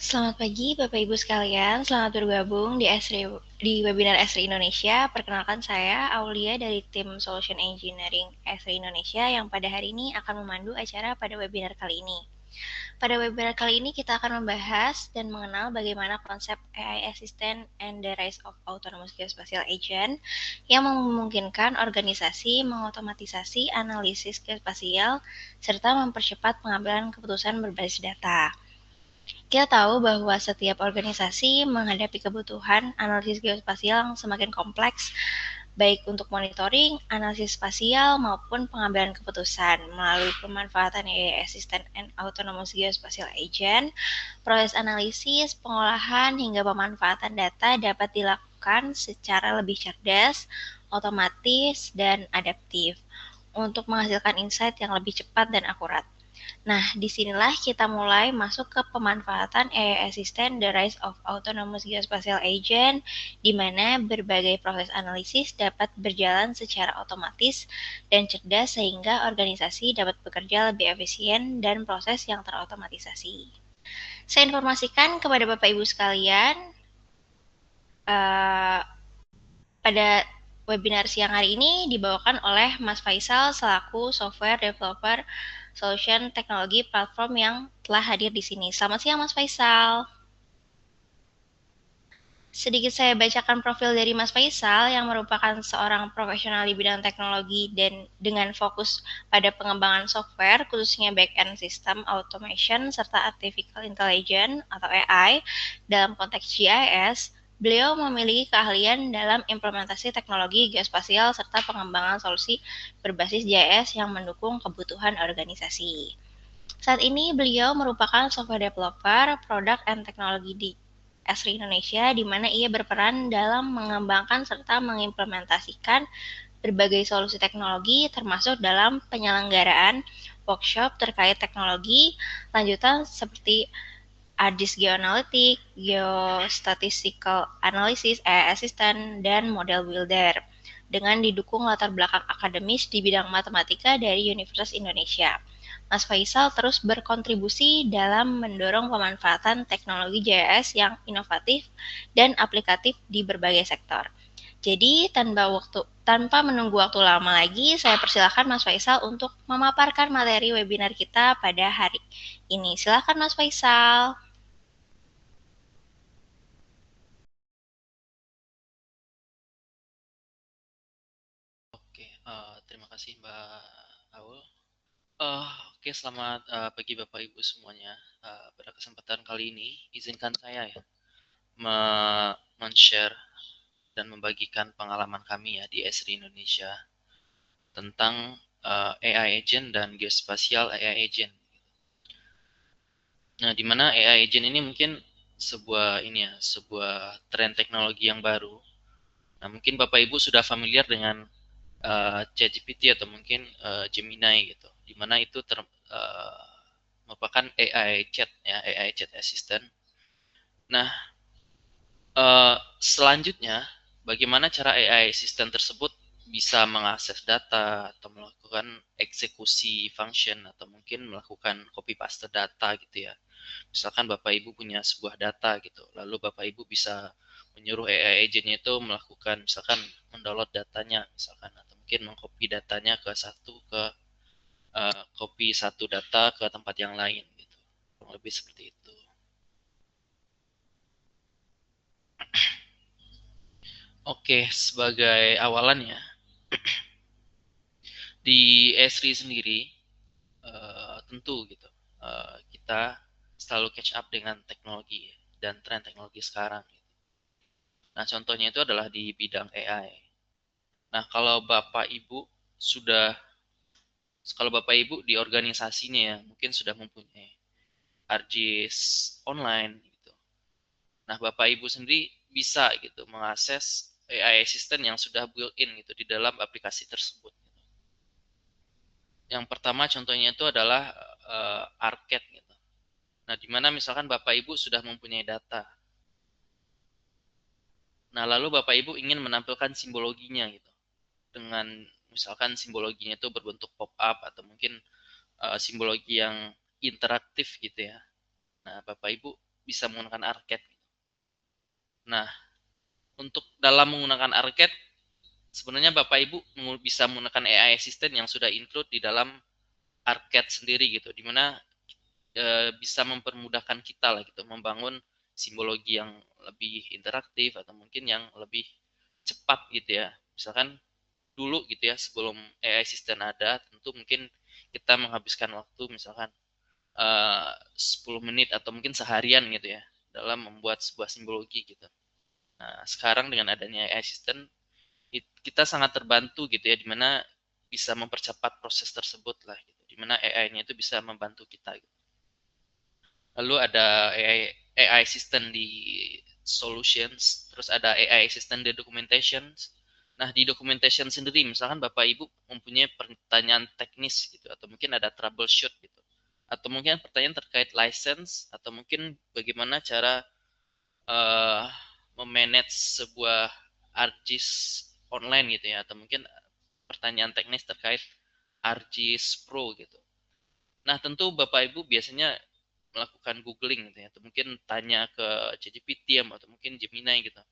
Selamat pagi Bapak Ibu sekalian, selamat bergabung di webinar Esri Indonesia. Perkenalkan saya Aulia dari tim Solution Engineering Esri Indonesia yang pada hari ini akan memandu acara pada webinar kali ini. Pada webinar kali ini kita akan membahas dan mengenal bagaimana konsep AI Assistant and the Rise of Autonomous Geospatial Agent yang memungkinkan organisasi mengotomatisasi analisis geospasial serta mempercepat pengambilan keputusan berbasis data. Kita tahu bahwa setiap organisasi menghadapi kebutuhan analisis geospasial yang semakin kompleks, baik untuk monitoring, analisis spasial, maupun pengambilan keputusan. Melalui pemanfaatan AI Assistant and Autonomous Geospatial Agent, proses analisis, pengolahan, hingga pemanfaatan data dapat dilakukan secara lebih cerdas, otomatis, dan adaptif untuk menghasilkan insight yang lebih cepat dan akurat. Nah, disinilah kita mulai masuk ke pemanfaatan AI Assistant The Rise of Autonomous Geospatial Agent, di mana berbagai proses analisis dapat berjalan secara otomatis dan cerdas sehingga organisasi dapat bekerja lebih efisien dan proses yang terotomatisasi. Saya informasikan kepada Bapak Ibu sekalian, uh, pada webinar siang hari ini dibawakan oleh Mas Faisal selaku software developer solution teknologi platform yang telah hadir di sini. Selamat siang Mas Faisal. Sedikit saya bacakan profil dari Mas Faisal yang merupakan seorang profesional di bidang teknologi dan dengan fokus pada pengembangan software khususnya back-end system automation serta artificial intelligence atau AI dalam konteks GIS. Beliau memiliki keahlian dalam implementasi teknologi geospasial serta pengembangan solusi berbasis GIS yang mendukung kebutuhan organisasi. Saat ini beliau merupakan software developer, product and teknologi di Esri Indonesia, di mana ia berperan dalam mengembangkan serta mengimplementasikan berbagai solusi teknologi, termasuk dalam penyelenggaraan workshop terkait teknologi lanjutan seperti ARGIS Geoanalytic, Geostatistical Analysis, AI Assistant, dan Model Builder, dengan didukung latar belakang akademis di bidang matematika dari Universitas Indonesia. Mas Faisal terus berkontribusi dalam mendorong pemanfaatan teknologi GIS yang inovatif dan aplikatif di berbagai sektor. Jadi tanpa menunggu waktu lama lagi, saya persilahkan Mas Faisal untuk memaparkan materi webinar kita pada hari ini. Silakan Mas Faisal. Oke, terima kasih Mbak Aul. Oke, selamat pagi Bapak Ibu semuanya. Pada kesempatan kali ini, izinkan saya ya men-share dan membagikan pengalaman kami ya di Esri Indonesia tentang AI agent dan geospatial AI agent. Nah, di mana AI agent ini mungkin sebuah tren teknologi yang baru. Nah, mungkin Bapak Ibu sudah familiar dengan ChatGPT atau mungkin Gemini gitu, di mana itu merupakan AI chat ya, AI chat assistant. Nah, selanjutnya bagaimana cara AI assistant tersebut bisa mengakses data atau melakukan eksekusi function atau mungkin melakukan copy paste data gitu ya. Misalkan Bapak Ibu punya sebuah data gitu, lalu Bapak Ibu bisa menyuruh AI agent itu melakukan misalkan mendownload datanya misalkan atau mungkin mengcopy datanya copy satu data ke tempat yang lain gitu. Kurang lebih seperti itu. Oke, sebagai awalannya di Esri sendiri tentu gitu kita selalu catch up dengan teknologi dan tren teknologi sekarang. Nah, contohnya itu adalah di bidang AI. Nah, sudah kalau Bapak Ibu di organisasinya ya mungkin sudah mempunyai ARGIS online gitu. Nah, Bapak Ibu sendiri bisa gitu mengakses AI assistant yang sudah built-in gitu di dalam aplikasi tersebut. Yang pertama contohnya itu adalah Arcade gitu. Nah, di mana misalkan Bapak Ibu sudah mempunyai data. Nah, lalu Bapak Ibu ingin menampilkan simbologinya gitu. Dengan misalkan simbologinya itu berbentuk pop-up atau mungkin simbologi yang interaktif gitu ya. Nah, Bapak Ibu bisa menggunakan Arcade. Nah, untuk dalam menggunakan Arcade, sebenarnya Bapak Ibu bisa menggunakan AI Assistant yang sudah include di dalam Arcade sendiri gitu, dimana bisa mempermudahkan kita lah gitu, membangun simbologi yang lebih interaktif atau mungkin yang lebih cepat gitu ya. Misalkan dulu gitu ya, sebelum AI Assistant ada, tentu mungkin kita menghabiskan waktu misalkan 10 menit atau mungkin seharian gitu ya dalam membuat sebuah simbologi gitu. Nah, sekarang dengan adanya AI Assistant kita sangat terbantu gitu ya, dimana bisa mempercepat proses tersebut lah gitu, dimana AI-nya itu bisa membantu kita gitu. Lalu ada AI assistant di solutions, terus ada AI assistant di documentation. Nah, di documentation sendiri, misalkan Bapak Ibu mempunyai pertanyaan teknis gitu, atau mungkin ada troubleshoot gitu, atau mungkin pertanyaan terkait license, atau mungkin bagaimana cara uh, memanage sebuah ArcGIS online gitu ya, atau mungkin pertanyaan teknis terkait ArcGIS Pro gitu. Nah, tentu Bapak Ibu biasanya melakukan googling gitu ya, atau mungkin tanya ke ChatGPT atau mungkin Gemini gitu.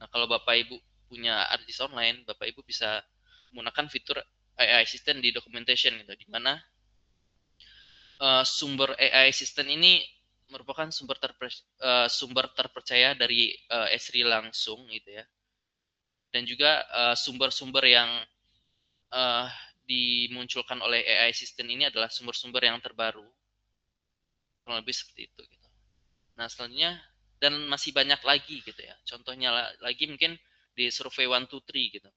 Nah, kalau Bapak Ibu punya ArcGIS online, Bapak Ibu bisa menggunakan fitur AI Assistant di documentation gitu, di mana sumber AI Assistant ini merupakan sumber terpercaya dari Esri langsung gitu ya. Dan juga sumber-sumber yang uh, dimunculkan oleh AI Assistant ini adalah sumber-sumber yang terbaru, kurang lebih seperti itu gitu. Nah, selanjutnya dan masih banyak lagi gitu ya. Contohnya lagi mungkin di survei 123 gitu.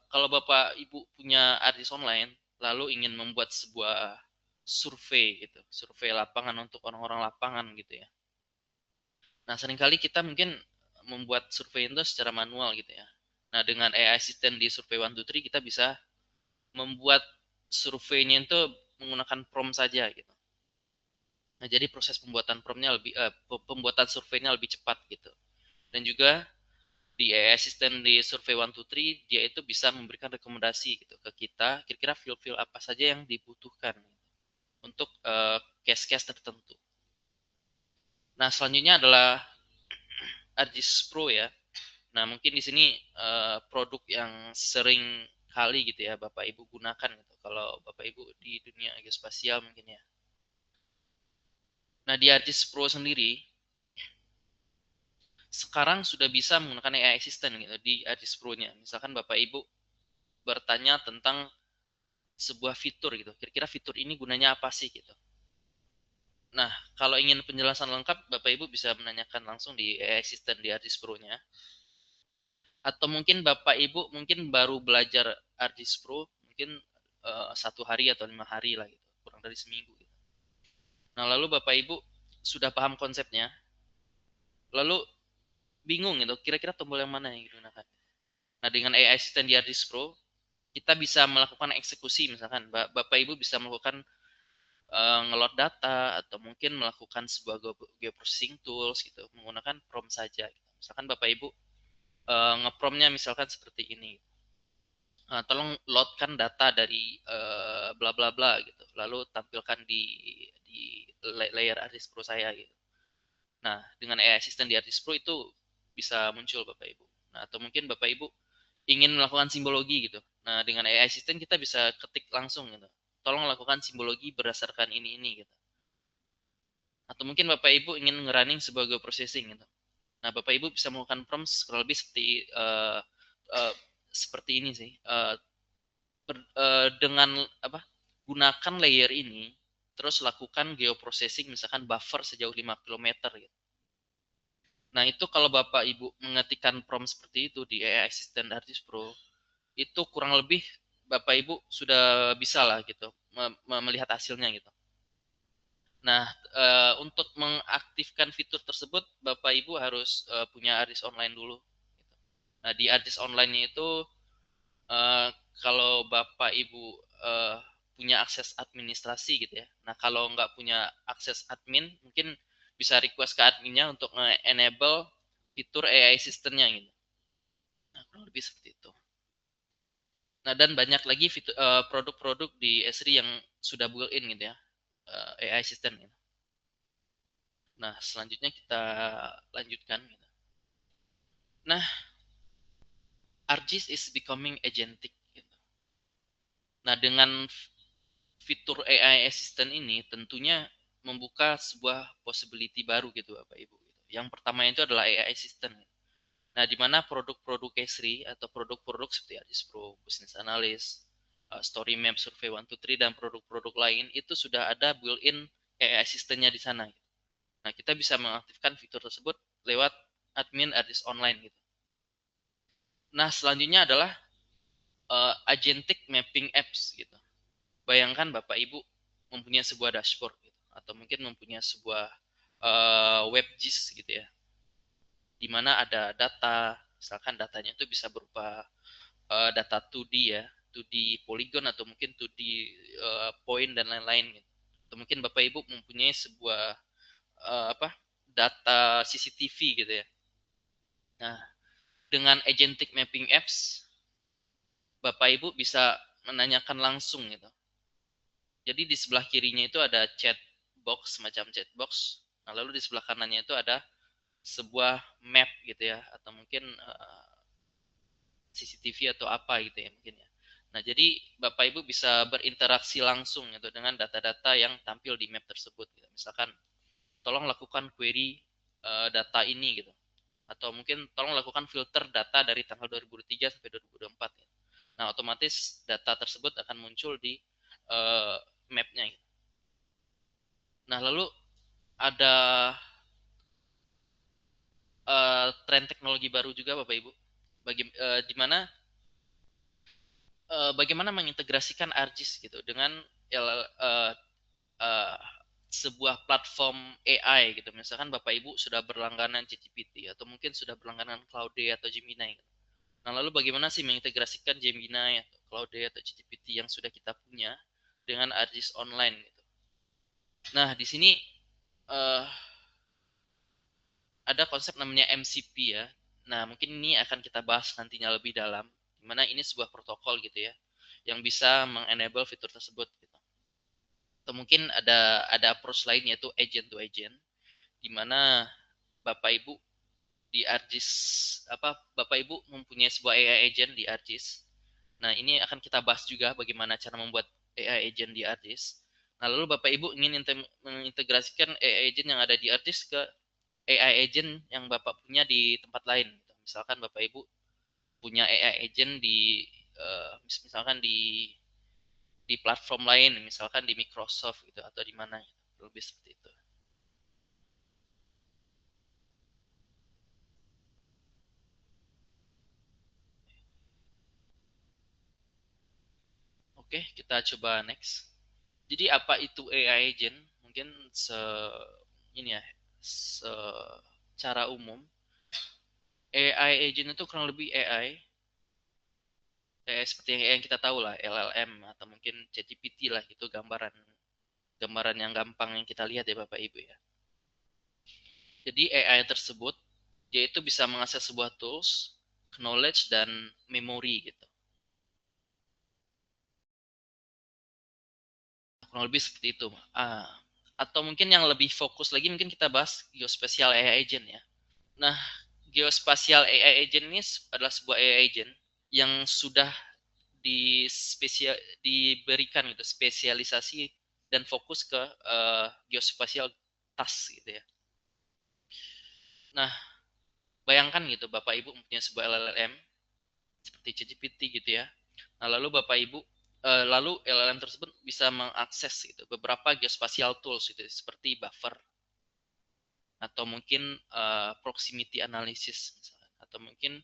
Kalau Bapak Ibu punya artis online lalu ingin membuat sebuah survei gitu, survei lapangan untuk orang-orang lapangan gitu ya. Nah, seringkali kita mungkin membuat survei itu secara manual gitu ya. Nah, dengan AI Assistant di survei 123 kita bisa membuat surveinya itu menggunakan prompt saja gitu. Nah, jadi proses pembuatan pembuatan surveinya lebih cepat gitu. Dan juga di AI Assistant di Survey 123 dia itu bisa memberikan rekomendasi gitu ke kita kira-kira field-field apa saja yang dibutuhkan untuk case-case tertentu. Nah, selanjutnya adalah ArcGIS Pro ya. Nah, mungkin di sini produk yang sering kali gitu ya Bapak Ibu gunakan gitu. Kalau Bapak Ibu di dunia geospasial mungkin ya. Nah, di ArcGIS Pro sendiri sekarang sudah bisa menggunakan AI Assistant gitu di ArcGIS Pro-nya. Misalkan Bapak Ibu bertanya tentang sebuah fitur gitu. Kira-kira fitur ini gunanya apa sih gitu. Nah, kalau ingin penjelasan lengkap, Bapak Ibu bisa menanyakan langsung di AI Assistant di ArcGIS Pro-nya. Atau mungkin Bapak Ibu mungkin baru belajar ArcGIS Pro, mungkin 1 hari atau 5 hari lah gitu, kurang dari seminggu. Gitu. Nah, lalu Bapak Ibu sudah paham konsepnya, lalu bingung gitu, kira-kira tombol yang mana yang digunakan. Nah, dengan AI Assistant di ArcGIS Pro, kita bisa melakukan eksekusi, misalkan Bapak Ibu bisa melakukan ngelot data atau mungkin melakukan sebuah geoprocessing tools gitu menggunakan prompt saja gitu. Misalkan Bapak Ibu ngepromptnya misalkan seperti ini, tolong loadkan data dari bla bla bla gitu lalu tampilkan di layer Artist Pro saya gitu. Nah, dengan AI Assistant di Artist Pro itu bisa muncul Bapak Ibu. Nah, atau mungkin Bapak Ibu ingin melakukan simbologi gitu. Nah, dengan AI Assistant kita bisa ketik langsung gitu, tolong lakukan simbologi berdasarkan ini gitu. Atau mungkin Bapak Ibu ingin ngerunning sebuah geoprocessing gitu. Nah, Bapak Ibu bisa melakukan prompt kurang lebih seperti ini sih. Dengan apa? Gunakan layer ini, terus lakukan geoprocessing misalkan buffer sejauh 5 km gitu. Nah, itu kalau Bapak Ibu mengetikkan prompt seperti itu di AI Assistant Artist Pro, itu kurang lebih Bapak Ibu sudah bisa lah gitu melihat hasilnya gitu. Nah, untuk mengaktifkan fitur tersebut, Bapak Ibu harus punya ArcGIS Online dulu. Nah, di ArcGIS Online itu uh, kalau Bapak Ibu uh, punya akses administrasi gitu ya. Nah, kalau nggak punya akses admin, mungkin bisa request ke adminnya untuk enable fitur AI assistant-nya gitu. Nah, kurang lebih seperti itu. Nah, dan banyak lagi produk-produk di Esri yang sudah built-in gitu ya, AI assistant gitu. Nah, selanjutnya kita lanjutkan. Nah, ArcGIS is becoming agentic. Nah, dengan fitur AI assistant ini tentunya membuka sebuah possibility baru gitu Bapak Ibu. Yang pertama itu adalah AI assistant. Nah, di mana produk-produk Esri atau produk-produk seperti ArcGIS Pro, Business Analyst, Story Map, Survey 123 dan produk-produk lain itu sudah ada built-in AI assistant-nya di sana. Nah, kita bisa mengaktifkan fitur tersebut lewat admin ArcGIS Online gitu. Nah, selanjutnya adalah agentic mapping apps gitu. Bayangkan Bapak Ibu mempunyai sebuah dashboard gitu, atau mungkin mempunyai sebuah web GIS gitu ya, di mana ada data, misalkan datanya itu bisa berupa data 2D ya, 2D polygon atau mungkin 2D point dan lain-lain gitu. Atau mungkin Bapak Ibu mempunyai sebuah apa data CCTV gitu ya. Nah, dengan agentic mapping apps, Bapak Ibu bisa menanyakan langsung gitu. Jadi di sebelah kirinya itu ada chat box, semacam chat box. Nah, lalu di sebelah kanannya itu ada sebuah map gitu ya, atau mungkin CCTV atau apa gitu ya mungkin ya. Nah, jadi Bapak Ibu bisa berinteraksi langsung gitu dengan data-data yang tampil di map tersebut gitu. Misalkan tolong lakukan query data ini gitu. Atau mungkin tolong lakukan filter data dari tanggal 2003 sampai 2024 ya. Nah, otomatis data tersebut akan muncul di map-nya gitu. Nah, lalu ada tren teknologi baru juga Bapak Ibu. Di mana bagaimana mengintegrasikan ArcGIS gitu dengan uh, sebuah platform AI gitu. Misalkan Bapak Ibu sudah berlangganan ChatGPT atau mungkin sudah berlangganan Claude atau Gemini. Gitu. Nah, lalu bagaimana sih mengintegrasikan Gemini atau Claude atau ChatGPT yang sudah kita punya dengan ArcGIS online gitu. Nah, di sini uh, ada konsep namanya MCP ya. Nah, mungkin ini akan kita bahas nantinya lebih dalam. Dimana ini sebuah protokol gitu ya, yang bisa mengenable fitur tersebut. Gitu. Atau mungkin ada approach lain yaitu agent to agent, di mana Bapak Ibu di ArcGIS Bapak Ibu mempunyai sebuah AI agent di ArcGIS. Nah, ini akan kita bahas juga bagaimana cara membuat AI agent di ArcGIS. Nah, lalu Bapak Ibu ingin mengintegrasikan AI agent yang ada di ArcGIS ke AI agent yang Bapak punya di tempat lain. Misalkan Bapak Ibu punya AI agent misalkan di platform lain, misalkan di Microsoft gitu atau di mana gitu. Lebih seperti itu. Oke, kita coba next. Jadi apa itu AI agent? Mungkin ini ya, secara umum AI agent itu kurang lebih AI seperti yang kita tahu lah, LLM atau mungkin ChatGPT lah, itu gambaran gambaran yang gampang yang kita lihat ya Bapak Ibu ya. Jadi AI tersebut dia itu bisa mengakses sebuah tools, knowledge dan memory gitu. Kurang lebih seperti itu. Atau mungkin yang lebih fokus lagi mungkin kita bahas geospatial AI agent ya. Nah, geospatial AI agent ini adalah sebuah AI agent yang sudah diberikan gitu spesialisasi dan fokus ke geospatial task gitu ya. Nah, bayangkan gitu Bapak Ibu mempunyai sebuah LLM seperti ChatGPT gitu ya. Nah, lalu LLM tersebut bisa mengakses gitu beberapa geospatial tools gitu seperti buffer atau mungkin proximity analysis misalnya. Atau mungkin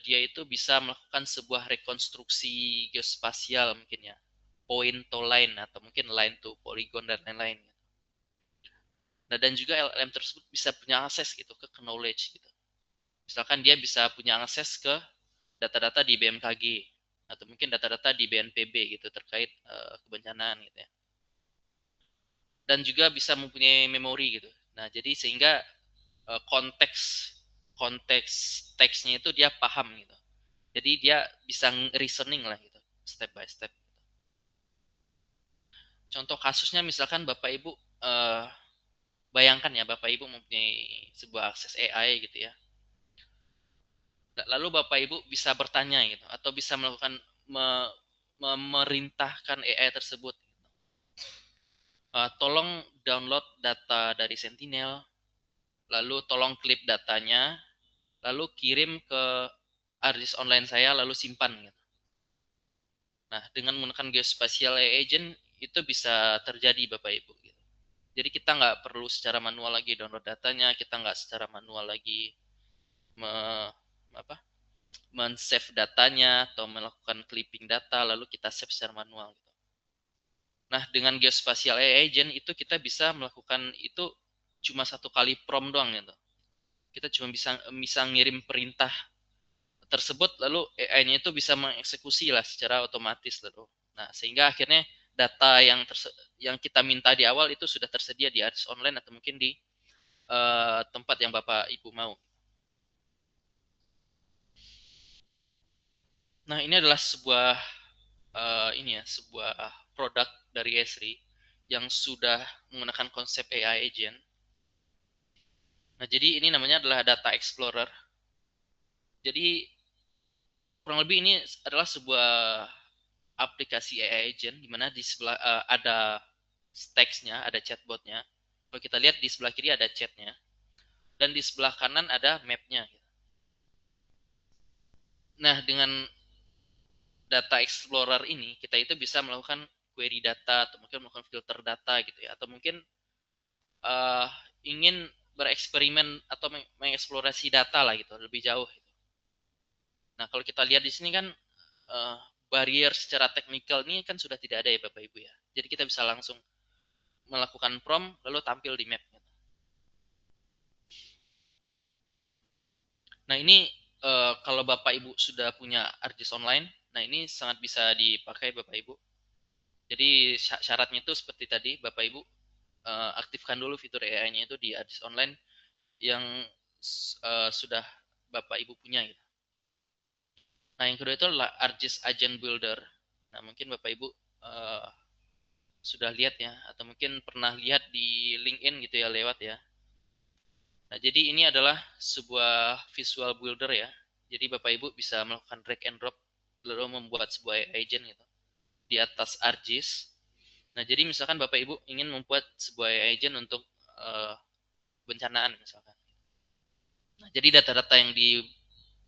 dia itu bisa melakukan sebuah rekonstruksi geospasial mungkin ya, point to line atau mungkin line to polygon dan lain-lain. Nah, dan juga LLM tersebut bisa punya akses gitu ke knowledge gitu. Misalkan dia bisa punya akses ke data-data di BMKG atau mungkin data-data di BNPB gitu terkait kebencanaan gitu ya. Dan juga bisa mempunyai memori gitu. Nah, jadi sehingga konteks konteks teksnya itu dia paham gitu. Jadi dia bisa reasoning lah gitu, step by step. Contoh kasusnya misalkan Bapak Ibu bayangkan ya Bapak Ibu mempunyai sebuah akses AI gitu ya. Lalu Bapak Ibu bisa bertanya gitu atau bisa melakukan memerintahkan AI tersebut. Tolong download data dari Sentinel, lalu tolong klip datanya, lalu kirim ke harddisk online saya, lalu simpan gitu. Nah, dengan menggunakan geospatial AI agent itu bisa terjadi Bapak Ibu gitu. Jadi kita nggak perlu secara manual lagi download datanya, kita nggak secara manual lagi me, apa men-save datanya atau melakukan clipping data lalu kita save secara manual gitu. Nah, dengan geospatial AI agent itu kita bisa melakukan itu cuma satu kali prompt doang gitu. Kita cuma bisa ngirim perintah tersebut lalu AI-nya itu bisa mengeksekusi lah secara otomatis lalu. Nah, sehingga akhirnya data yang kita minta di awal itu sudah tersedia di artis online atau mungkin di tempat yang Bapak Ibu mau. Nah, ini adalah sebuah produk dari Esri yang sudah menggunakan konsep AI agent. Nah, jadi ini namanya adalah Data Explorer. Jadi kurang lebih ini adalah sebuah aplikasi AI agent di mana di sebelah ada teksnya, ada chatbotnya. Kalau kita lihat di sebelah kiri ada chatnya dan di sebelah kanan ada mapnya. Nah, dengan Data Explorer ini kita itu bisa melakukan query data atau mungkin melakukan filter data gitu ya, atau mungkin uh, ingin bereksperimen atau mengeksplorasi data lah gitu lebih jauh. Nah, kalau kita lihat di sini kan uh, barrier secara teknikal ini kan sudah tidak ada ya Bapak Ibu ya. Jadi kita bisa langsung melakukan prompt lalu tampil di map. Nah, ini kalau Bapak Ibu sudah punya ArcGIS online, nah ini sangat bisa dipakai Bapak Ibu. Jadi syaratnya itu seperti tadi, Bapak Ibu aktifkan dulu fitur AI-nya itu di ArcGIS online yang sudah Bapak Ibu punya gitu. Nah, yang kedua itu adalah ArcGIS Agent Builder. Nah, mungkin Bapak Ibu sudah lihat ya, atau mungkin pernah lihat di LinkedIn gitu ya, lewat ya. Nah, jadi ini adalah sebuah visual builder ya. Jadi Bapak Ibu bisa melakukan drag and drop, lalu membuat sebuah agent gitu di atas ArcGIS. Nah, jadi misalkan Bapak Ibu ingin membuat sebuah agent untuk bencanaan misalkan. Nah, jadi data-data yang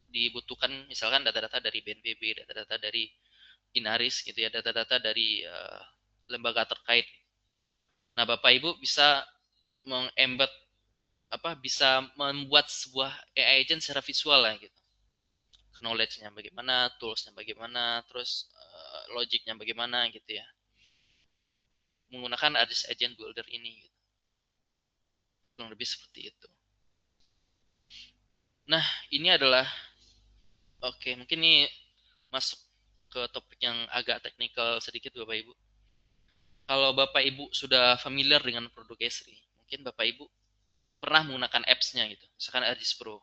dibutuhkan misalkan data-data dari BNPB, data-data dari Inaris gitu ya, data-data dari lembaga terkait. Nah, Bapak Ibu bisa mengembed bisa membuat sebuah AI agent secara visual lah gitu. Knowledge-nya bagaimana, tools-nya bagaimana, terus logic-nya bagaimana gitu ya. Menggunakan ArcGIS Agent Builder ini gitu. Kurang lebih seperti itu. Nah, ini adalah oke, mungkin ini masuk ke topik yang agak teknikal sedikit Bapak Ibu. Kalau Bapak Ibu sudah familiar dengan produk Esri, mungkin Bapak Ibu pernah menggunakan apps-nya gitu, misalkan ArcGIS Pro,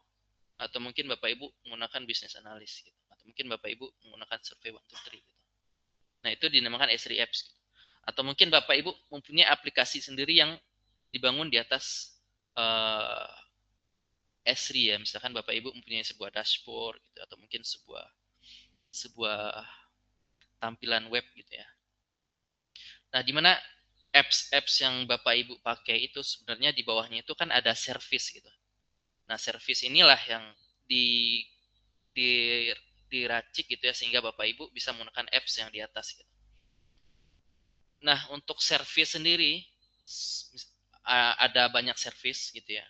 atau mungkin Bapak Ibu menggunakan Business Analyst gitu, atau mungkin Bapak Ibu menggunakan Survey 123 gitu. Nah, itu dinamakan Esri Apps gitu. Atau mungkin Bapak Ibu mempunyai aplikasi sendiri yang dibangun di atas Esri ya, misalkan Bapak Ibu mempunyai sebuah dashboard gitu, atau mungkin sebuah sebuah tampilan web gitu ya. Nah, di mana apps-apps yang Bapak Ibu pakai itu sebenarnya di bawahnya itu kan ada service gitu. Nah, service inilah yang di di diracik gitu ya sehingga Bapak Ibu bisa menggunakan apps yang di atas gitu. Nah, untuk service sendiri ada banyak service gitu ya.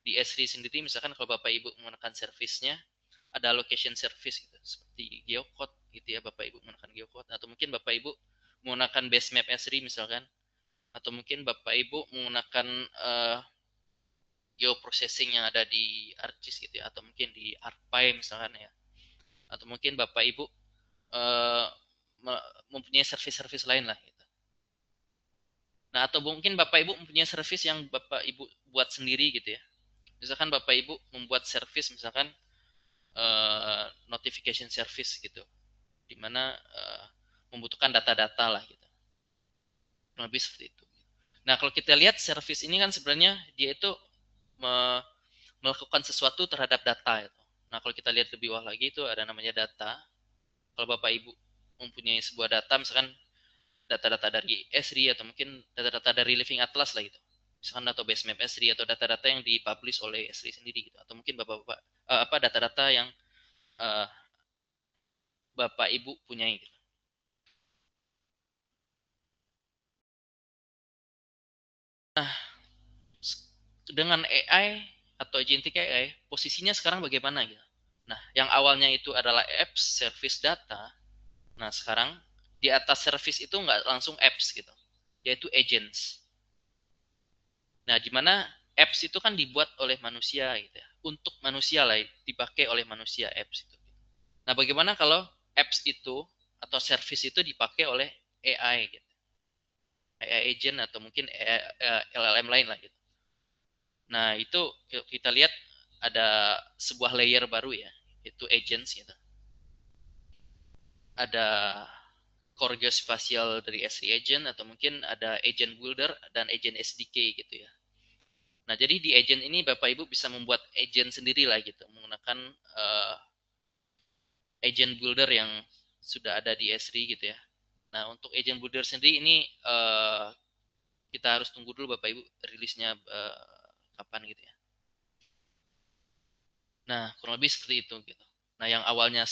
Di Esri sendiri misalkan kalau Bapak Ibu menggunakan service-nya ada location service gitu seperti geocode gitu ya, Bapak Ibu menggunakan geocode atau mungkin Bapak Ibu menggunakan base map Esri misalkan, atau mungkin Bapak Ibu menggunakan geoprocessing yang ada di ArcGIS gitu ya, atau mungkin di ArcPy misalkan ya, atau mungkin Bapak Ibu uh, mempunyai service-service lain lah gitu. Nah, atau mungkin Bapak Ibu mempunyai service yang Bapak Ibu buat sendiri gitu ya. Misalkan Bapak Ibu membuat service misalkan notification service gitu, di mana membutuhkan data-data lah gitu. Lebih seperti itu. Nah, kalau kita lihat service ini kan sebenarnya dia itu melakukan sesuatu terhadap data itu. Nah, kalau kita lihat lebih bawah lagi itu ada namanya data. Kalau Bapak Ibu mempunyai sebuah data, misalkan data-data dari Esri atau mungkin data-data dari Living Atlas lah gitu. Misalkan database map Esri atau data-data yang dipublish oleh Esri sendiri gitu. Atau mungkin Bapak-bapak apa data-data yang uh, Bapak Ibu punyai gitu. Nah, dengan AI atau agentic AI, posisinya sekarang bagaimana gitu. Nah, yang awalnya itu adalah apps, service data. Nah, sekarang di atas service itu nggak langsung apps gitu, yaitu agents. Nah, di mana apps itu kan dibuat oleh manusia gitu ya. Untuk manusia lah, dipakai oleh manusia apps itu. Nah, bagaimana kalau apps itu atau service itu dipakai oleh AI gitu. AI agent atau mungkin LLM lain lah gitu. Nah, itu kita lihat ada sebuah layer baru ya, itu agents gitu. Ada core geospatial dari S3 agent atau mungkin ada agent builder dan agent SDK gitu ya. Nah, jadi di agent ini Bapak Ibu bisa membuat agent sendiri lah gitu menggunakan agent builder yang sudah ada di S3 gitu ya. Nah, untuk agent builder sendiri ini kita harus tunggu dulu Bapak Ibu rilisnya kapan gitu ya. Nah, kurang lebih seperti itu gitu. Nah, yang awalnya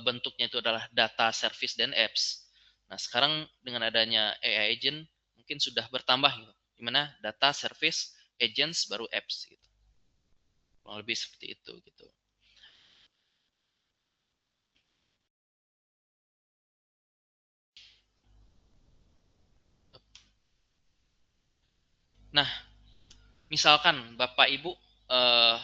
bentuknya itu adalah data, service, dan apps. Nah, sekarang dengan adanya AI agent mungkin sudah bertambah gitu. Dimana data, service, agents, baru apps gitu. Kurang lebih seperti itu gitu. Nah, misalkan Bapak Ibu eh,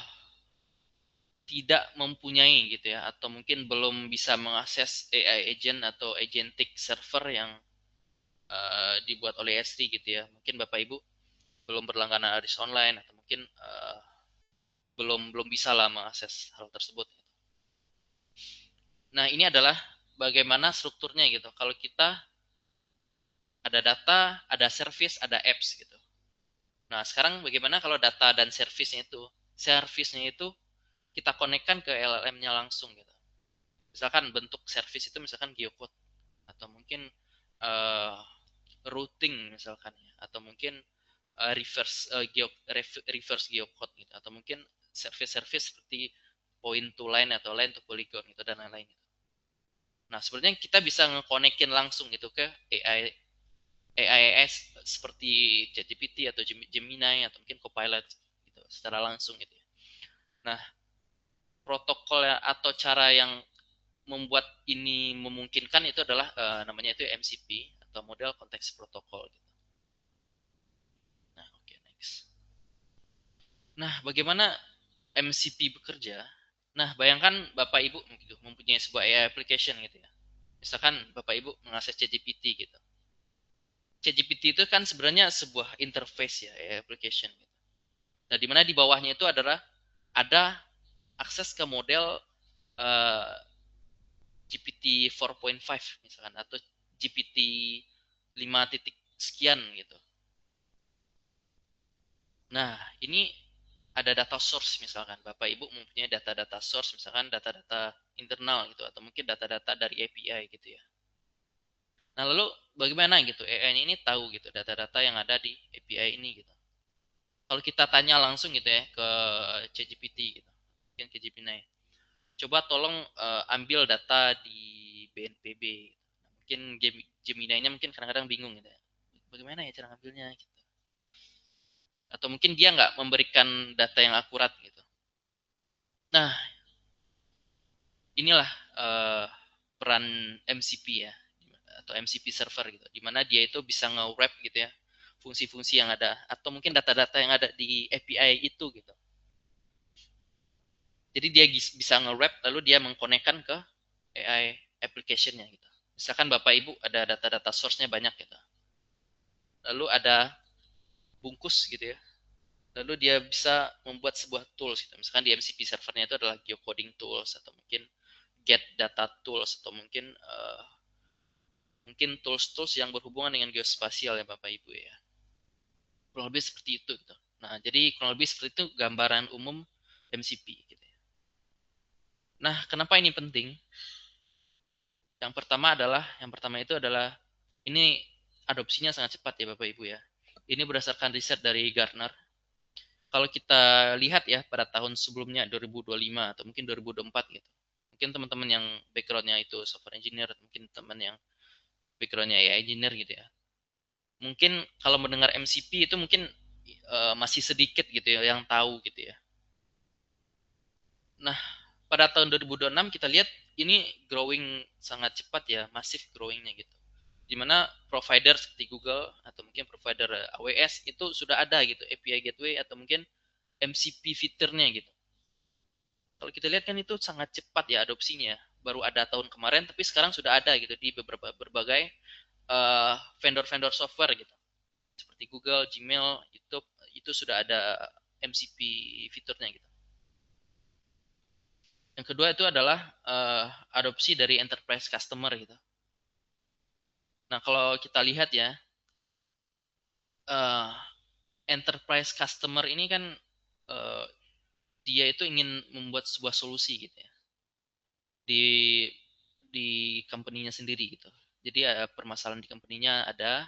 tidak mempunyai gitu ya, atau mungkin belum bisa mengakses AI agent atau agentic server yang dibuat oleh S3 gitu ya. Mungkin Bapak Ibu belum berlangganan Aris online atau mungkin belum belum bisa lah mengakses hal tersebut. Nah, ini adalah bagaimana strukturnya gitu. Kalau kita ada data, ada service, ada apps gitu. Nah, sekarang bagaimana kalau data dan service-nya itu? Service-nya itu kita konekkan ke LLM-nya langsung gitu. Misalkan bentuk service itu misalkan geocode atau mungkin uh, routing misalkan ya, atau mungkin reverse geocode gitu, atau mungkin service-service seperti point to line atau line to polygon gitu dan lain-lain. Nah, sebenarnya kita bisa ngekonekin langsung gitu ke AIS seperti ChatGPT atau Gemini atau mungkin Copilot gitu secara langsung gitu ya. Nah, protokol atau cara yang membuat ini memungkinkan itu adalah namanya itu MCP atau model konteks protokol gitu. Nah, oke, okay, next. Nah, bagaimana MCP bekerja? Nah, bayangkan Bapak Ibu gitu, mempunyai sebuah AI application gitu ya. Misalkan Bapak Ibu mengakses ChatGPT gitu. ChatGPT itu kan sebenarnya sebuah interface ya, AI application gitu. Nah, di mana di bawahnya itu adalah ada akses ke model uh, GPT 4.5 misalkan atau GPT 5 titik sekian gitu. Nah, ini ada data source misalkan. Bapak Ibu mempunyai data-data source misalkan data-data internal gitu atau mungkin data-data dari API gitu ya. Nah, lalu bagaimana gitu AI ini tahu gitu data-data yang ada di API ini gitu. Kalau kita tanya langsung gitu ya ke ChatGPT gitu. Mungkin ke Gemini. Coba tolong ambil data di BNPB. Mungkin Gemini-nya mungkin kadang-kadang bingung gitu ya. Bagaimana ya cara ngambilnya gitu. Atau mungkin dia nggak memberikan data yang akurat gitu. Nah, inilah peran MCP ya atau MCP server gitu, dimana dia itu bisa nge-wrap gitu ya fungsi-fungsi yang ada atau mungkin data-data yang ada di API itu gitu. Jadi dia bisa nge-wrap lalu dia mengkonekkan ke AI application-nya gitu. Misalkan Bapak Ibu ada data-data source-nya banyak gitu. Lalu ada bungkus gitu ya. Lalu dia bisa membuat sebuah tools gitu. Misalkan di MCP servernya itu adalah geocoding tools atau mungkin get data tools atau mungkin tools-tools yang berhubungan dengan geospasial ya Bapak Ibu ya. kurang lebih seperti itu gitu. Nah, jadi kurang lebih seperti itu gambaran umum MCP gitu. Nah, kenapa ini penting? Yang pertama itu adalah ini adopsinya sangat cepat ya Bapak Ibu ya. Ini berdasarkan riset dari Gartner. Kalau kita lihat ya pada tahun sebelumnya 2025 atau mungkin 2024 gitu. Mungkin teman-teman yang backgroundnya itu software engineer, mungkin teman yang backgroundnya AI engineer gitu ya. Mungkin kalau mendengar MCP itu mungkin masih sedikit gitu ya yang tahu gitu ya. Nah, pada tahun 2026 kita lihat ini growing sangat cepat ya, masif growingnya gitu. Dimana provider seperti Google atau mungkin provider AWS itu sudah ada gitu API gateway atau mungkin MCP fiturnya gitu. Kalau kita lihat kan itu sangat cepat ya adopsinya. Baru ada tahun kemarin tapi sekarang sudah ada gitu di beberapa berbagai vendor-vendor software gitu. Seperti Google, Gmail, YouTube itu sudah ada MCP fiturnya gitu. Yang kedua itu adalah adopsi dari enterprise customer gitu. Nah, kalau kita lihat ya, uh, enterprise customer ini kan uh, dia itu ingin membuat sebuah solusi gitu ya di di company-nya sendiri gitu. Jadi permasalahan di company-nya ada,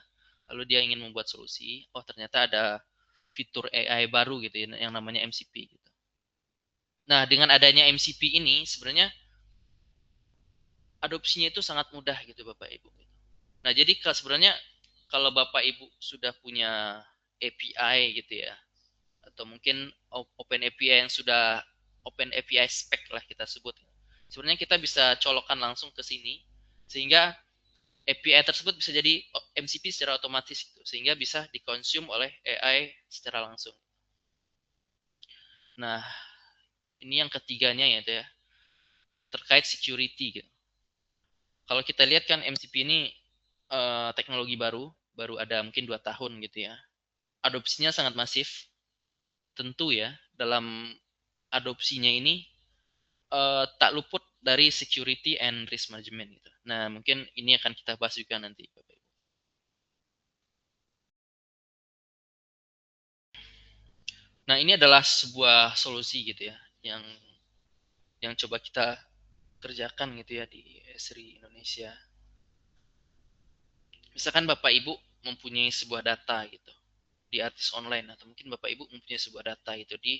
lalu dia ingin membuat solusi. Oh ternyata ada fitur AI baru gitu ya, yang namanya MCP gitu. Nah dengan adanya MCP ini sebenarnya adopsinya itu sangat mudah gitu Bapak Ibu. Nah jadi sebenarnya kalau Bapak Ibu sudah punya API gitu ya, atau mungkin Open API yang sudah Open API spec lah kita sebut. Sebenarnya kita bisa colokkan langsung ke sini sehingga API tersebut bisa jadi MCP secara otomatis gitu, sehingga bisa dikonsum oleh AI secara langsung. Nah, ini yang ketiganya ya, terkait security gitu. Kalau kita lihat kan MCP ini teknologi baru ada mungkin 2 tahun gitu ya. Adopsinya sangat masif. Tentu ya, dalam adopsinya ini tak luput dari security and risk management gitu. Nah, mungkin ini akan kita bahas juga nanti, Bapak Ibu. Nah, ini adalah sebuah solusi gitu ya, yang coba kita kerjakan gitu ya di Esri Indonesia. Misalkan Bapak Ibu mempunyai sebuah data gitu di artis online atau mungkin Bapak Ibu mempunyai sebuah data itu di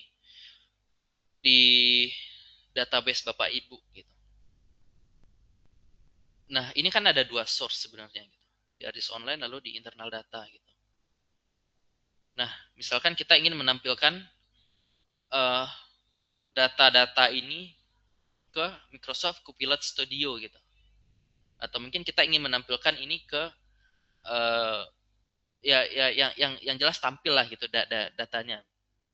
database Bapak Ibu gitu. Nah, ini kan ada dua source sebenarnya gitu. Di artis online lalu di internal data gitu. Nah, misalkan kita ingin menampilkan uh, data-data ini ke Microsoft Copilot Studio gitu. Atau mungkin kita ingin menampilkan ini ke uh, ya yang jelas tampil lah gitu datanya.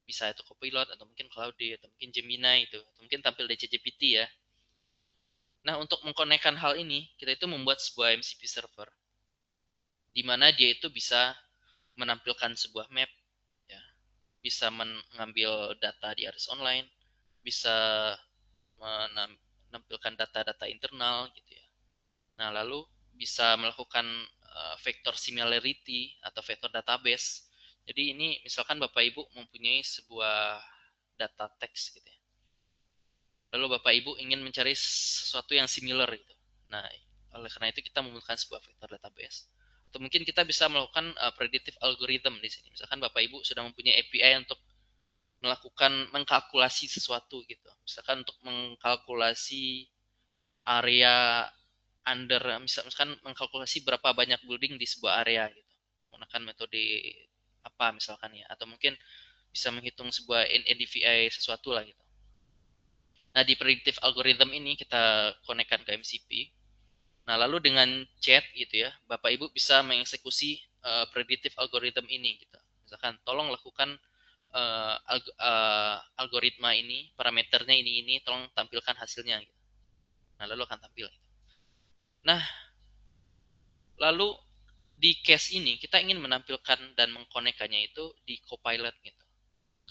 Bisa itu Copilot atau mungkin Claude atau mungkin Gemini itu, atau mungkin tampil di ChatGPT ya. Nah, untuk mengkonekkan hal ini, kita itu membuat sebuah MCP server di mana dia itu bisa menampilkan sebuah map ya, bisa mengambil data di artis online, bisa menampilkan data-data internal gitu ya. Nah, lalu bisa melakukan vector similarity atau vector database. Jadi ini misalkan Bapak Ibu mempunyai sebuah data teks gitu ya. Lalu Bapak Ibu ingin mencari sesuatu yang similar gitu. Nah, oleh karena itu kita membutuhkan sebuah vector database. Atau mungkin kita bisa melakukan predictive algorithm di sini. Misalkan Bapak Ibu sudah mempunyai API untuk melakukan mengkalkulasi sesuatu gitu. Misalkan untuk mengkalkulasi area misalkan mengkalkulasi berapa banyak building di sebuah area gitu. Menggunakan metode apa misalkan ya, atau mungkin bisa menghitung sebuah NDVI sesuatu lah gitu. Nah, di predictive algorithm ini kita konekkan ke MCP. Nah, lalu dengan chat gitu ya, Bapak Ibu bisa mengeksekusi predictive algorithm ini gitu. Misalkan tolong lakukan algoritma ini, parameternya ini, tolong tampilkan hasilnya gitu. Nah, lalu akan tampil. Nah, lalu di case ini kita ingin menampilkan dan mengkonekkannya itu di Copilot gitu.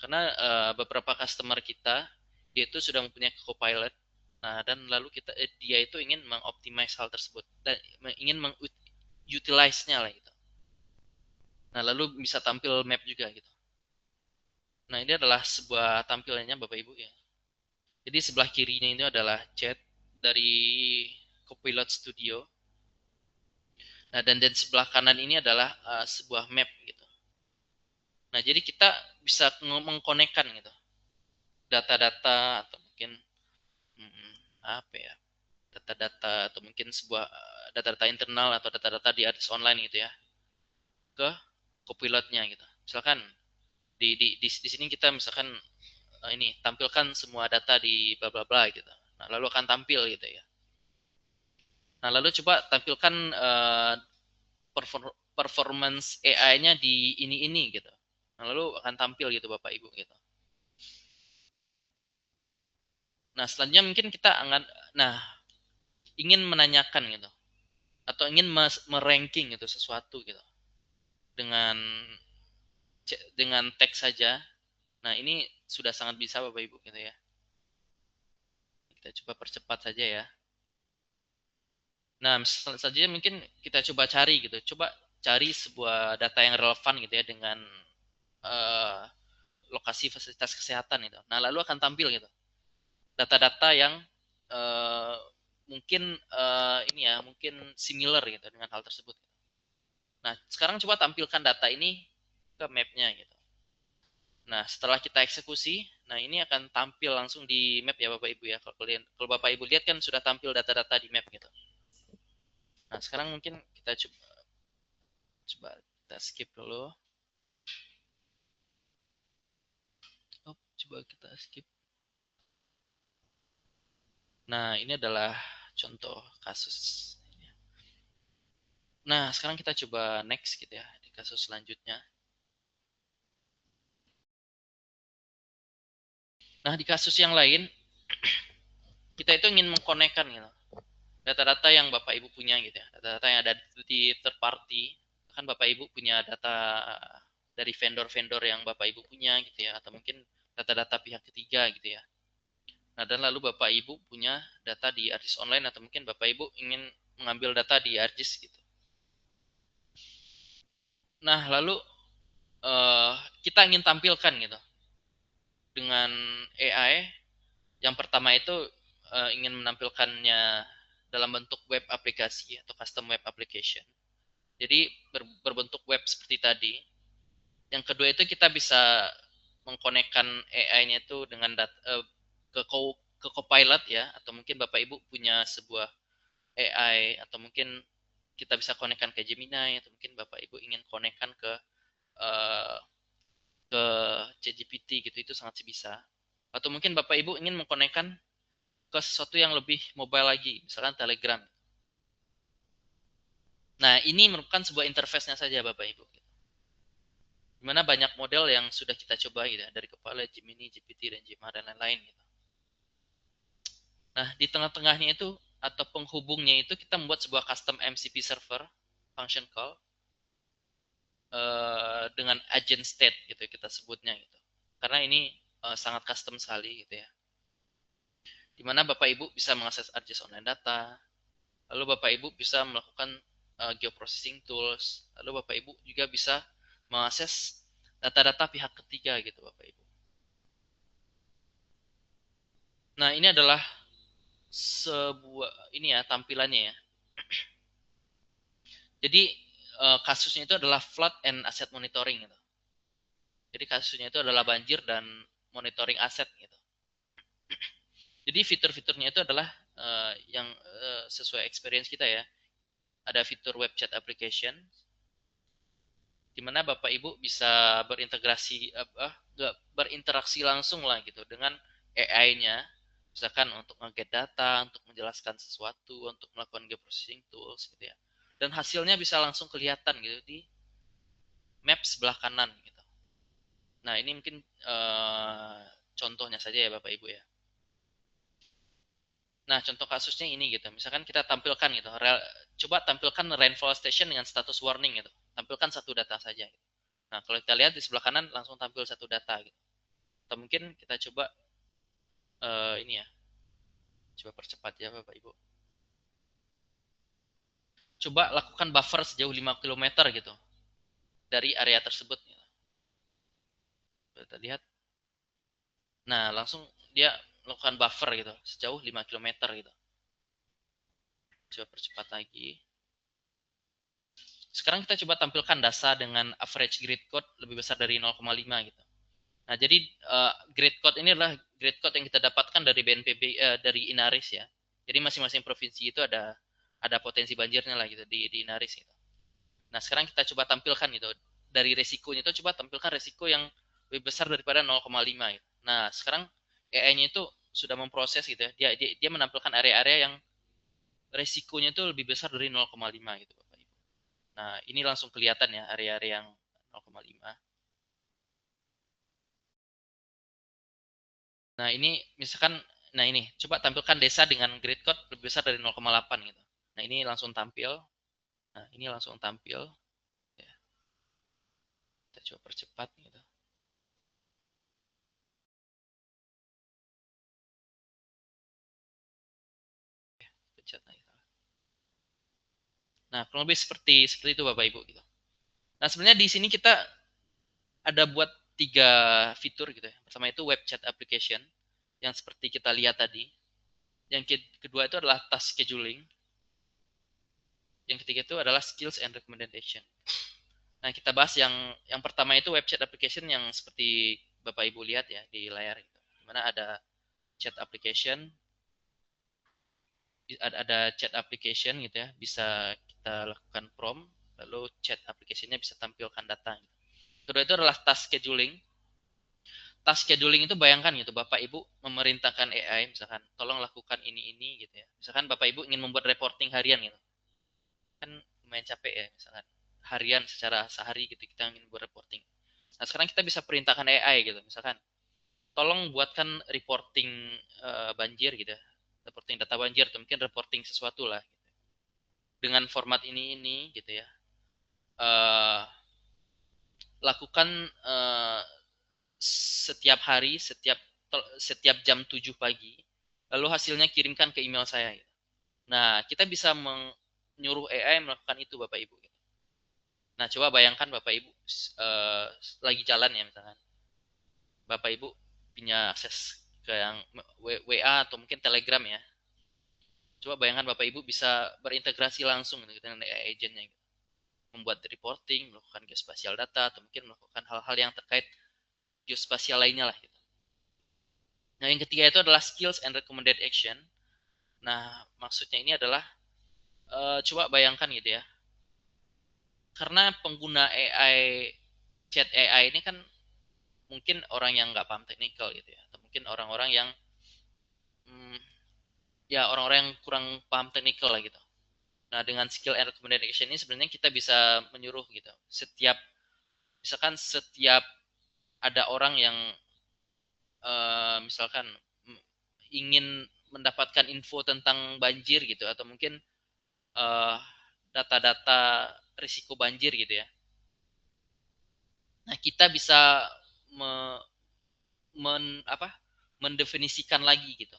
Karena beberapa customer kita dia itu sudah mempunyai Copilot. Nah, dan lalu dia itu ingin mengoptimize hal tersebut dan ingin mengutilize-nya lah gitu. Nah, lalu bisa tampil map juga gitu. Nah, ini adalah sebuah tampilannya Bapak Ibu ya. Jadi sebelah kirinya ini adalah chat dari Copilot Studio. Nah, dan sebelah kanan ini adalah sebuah map gitu. Nah, jadi kita bisa mengkonekkan gitu data-data atau mungkin apa ya, data-data atau mungkin sebuah data-data internal atau data-data di artis online gitu ya ke Copilotnya gitu. Misalkan di sini kita misalkan ini tampilkan semua data di bla bla bla gitu. Nah, lalu akan tampil gitu ya. Nah, lalu coba tampilkan performance AI-nya di ini gitu. Nah, lalu akan tampil gitu Bapak Ibu gitu. Nah, selanjutnya mungkin kita akan ingin menanyakan gitu atau ingin meranking gitu sesuatu gitu dengan teks saja. Nah, ini sudah sangat bisa Bapak Ibu gitu ya. Kita coba percepat saja ya. Nah, selanjutnya mungkin kita coba cari gitu. Coba cari sebuah data yang relevan gitu ya dengan uh, lokasi fasilitas kesehatan itu. Nah, lalu akan tampil gitu. Data-data yang uh, mungkin ini ya, mungkin similar gitu dengan hal tersebut. Nah, sekarang coba tampilkan data ini ke map-nya gitu. Nah, setelah kita eksekusi, nah ini akan tampil langsung di map ya Bapak Ibu ya. Kalau Bapak Ibu lihat kan sudah tampil data-data di map gitu. Nah, sekarang mungkin kita coba kita skip dulu. Oh, coba kita skip. Nah, ini adalah contoh kasus. Nah, sekarang kita coba next gitu ya di kasus selanjutnya. Nah, di kasus yang lain kita itu ingin mengkonekkan gitu data-data yang Bapak Ibu punya gitu ya. Data-data yang ada di third party. Kan Bapak Ibu punya data dari vendor-vendor yang Bapak Ibu punya gitu ya atau mungkin data-data pihak ketiga gitu ya. Nah, dan lalu Bapak Ibu punya data di Artis Online atau mungkin Bapak Ibu ingin mengambil data di Argis gitu. Nah, lalu uh, kita ingin tampilkan gitu dengan AI. Yang pertama itu ingin menampilkannya dalam bentuk web aplikasi atau custom web application. Jadi berbentuk web seperti tadi. Yang kedua itu kita bisa mengkonekkan AI-nya itu dengan ke Copilot ya, atau mungkin Bapak Ibu punya sebuah AI atau mungkin kita bisa konekkan ke Gemini atau mungkin Bapak Ibu ingin konekkan uh, ke ChatGPT gitu, itu sangat bisa. Atau mungkin Bapak Ibu ingin mengkonekkan ke sesuatu yang lebih mobile lagi, misalkan Telegram. Nah, ini merupakan sebuah interface-nya saja Bapak Ibu. Dimana banyak model yang sudah kita coba gitu, dari kepala Gemini, GPT, dan Gemma, dan lain-lain gitu. Nah, di tengah-tengahnya itu, atau penghubungnya itu, kita membuat sebuah custom MCP server, function call, dengan agent state gitu kita sebutnya gitu. Karena ini sangat custom sekali gitu ya. Dimana Bapak Ibu bisa mengakses ArcGIS Online Data, lalu Bapak Ibu bisa melakukan geoprocessing tools, lalu Bapak Ibu juga bisa mengakses data-data pihak ketiga gitu Bapak Ibu. Nah, ini adalah sebuah ini ya tampilannya ya. Jadi kasusnya itu adalah flood and asset monitoring gitu. Jadi kasusnya itu adalah banjir dan monitoring aset gitu. Jadi fitur-fiturnya itu adalah yang sesuai experience kita ya. Ada fitur web chat application, di mana Bapak Ibu bisa berinteraksi langsung lah gitu dengan AI-nya, misalkan untuk nge-get data, untuk menjelaskan sesuatu, untuk melakukan geoprocessing tools gitu ya. Dan hasilnya bisa langsung kelihatan gitu di map sebelah kanan gitu. Nah, ini mungkin contohnya saja ya Bapak Ibu ya. Nah, contoh kasusnya ini gitu. Misalkan kita tampilkan gitu, coba tampilkan rainfall station dengan status warning gitu. Tampilkan satu data saja gitu. Nah, kalau kita lihat di sebelah kanan langsung tampil satu data gitu. Atau mungkin kita coba ini ya. Coba percepat ya Bapak Ibu. Coba lakukan buffer sejauh 5 km gitu. dari area tersebut. Kita lihat. Nah, langsung dia melakukan buffer gitu sejauh 5 km gitu. Coba percepat lagi. Sekarang kita coba tampilkan data dengan average grid code lebih besar dari 0,5 gitu. Nah, jadi grid code ini adalah grid code yang kita dapatkan dari BNPB dari Inaris ya. Jadi masing-masing provinsi itu ada potensi banjirnya lah gitu di Inaris gitu. Nah, sekarang kita coba tampilkan gitu. Dari resikonya itu coba tampilkan resiko yang lebih besar daripada 0,5 gitu. Nah, sekarang AI-nya itu sudah memproses gitu ya. Dia menampilkan area-area yang resikonya itu lebih besar dari 0,5 gitu Bapak Ibu. Nah, ini langsung kelihatan ya area-area yang 0,5. Nah, ini misalkan ini coba tampilkan desa dengan grid code lebih besar dari 0,8 gitu. Nah, ini langsung tampil. Nah, ini langsung tampil ya. Kita coba percepat gitu. Pencet nah, gitu. Nah, kurang lebih seperti itu Bapak Ibu gitu. Nah, sebenarnya di sini kita ada buat 3 fitur gitu ya. Pertama itu web chat application yang seperti kita lihat tadi. Yang kedua itu adalah task scheduling. Yang ketiga itu adalah skills and recommendation. Nah, kita bahas yang pertama itu web chat application yang seperti Bapak Ibu lihat ya di layar itu. Dimana ada chat application, ada chat application gitu ya, bisa kita lakukan prompt, lalu chat application-nya bisa tampilkan data. Kedua itu adalah task scheduling. Task scheduling itu bayangkan gitu, Bapak Ibu memerintahkan AI, misalkan, tolong lakukan ini gitu ya. Misalkan Bapak Ibu ingin membuat reporting harian gitu. Kan lumayan capek ya, misalkan harian secara sehari gitu kita ingin buat reporting. Nah, sekarang kita bisa perintahkan AI gitu, misalkan, tolong buatkan reporting banjir gitu ya. Reporting data banjir atau mungkin reporting sesuatu lah gitu. Dengan format ini gitu ya. Uh, Lakukan setiap hari, setiap jam 7 pagi, lalu hasilnya kirimkan ke email saya. Nah, kita bisa menyuruh AI melakukan itu Bapak Ibu. Nah, coba bayangkan Bapak Ibu lagi jalan ya misalkan. Bapak Ibu punya akses ke yang WA atau mungkin Telegram ya. Coba bayangkan Bapak Ibu bisa berintegrasi langsung dengan AI agentnya. Gitu. Membuat reporting, melakukan geospatial data, atau mungkin melakukan hal-hal yang terkait geospasial lainnya lah. Gitu. Nah, yang ketiga itu adalah skills and recommended action. Nah, maksudnya ini adalah coba bayangkan gitu ya. Karena pengguna AI, chat AI ini kan mungkin orang yang nggak paham teknikal gitu ya. Atau mungkin orang-orang yang hmm, ya orang-orang yang kurang paham teknikal lah gitu. Nah, dengan skill and recommended action ini sebenarnya kita bisa menyuruh gitu. Misalkan setiap ada orang yang misalkan ingin mendapatkan info tentang banjir gitu atau mungkin uh, data-data risiko banjir gitu ya. Nah, kita bisa me, mendefinisikan lagi gitu.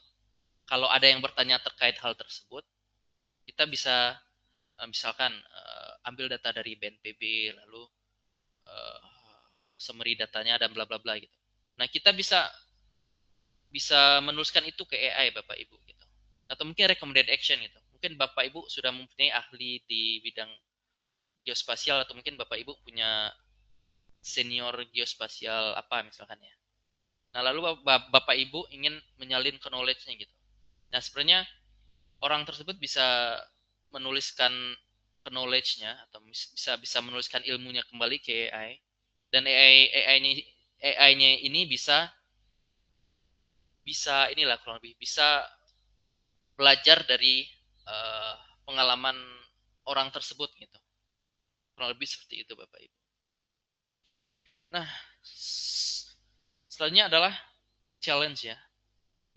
Kalau ada yang bertanya terkait hal tersebut, kita bisa misalkan ambil data dari BNPB lalu uh, summary datanya dan bla bla bla gitu. Nah, kita bisa bisa menuliskan itu ke AI Bapak Ibu gitu. Atau mungkin recommended action gitu. Mungkin Bapak Ibu sudah mempunyai ahli di bidang geospasial atau mungkin Bapak Ibu punya senior geospasial apa misalkan ya. Nah, lalu Bapak Ibu ingin menyalin ke knowledge-nya gitu. Nah, sebenarnya orang tersebut bisa menuliskan knowledge-nya atau bisa bisa menuliskan ilmunya kembali ke AI dan AI-nya ini bisa bisa inilah kurang lebih bisa belajar dari uh, pengalaman orang tersebut gitu. Kurang lebih seperti itu Bapak Ibu. Nah, selanjutnya adalah challenge ya.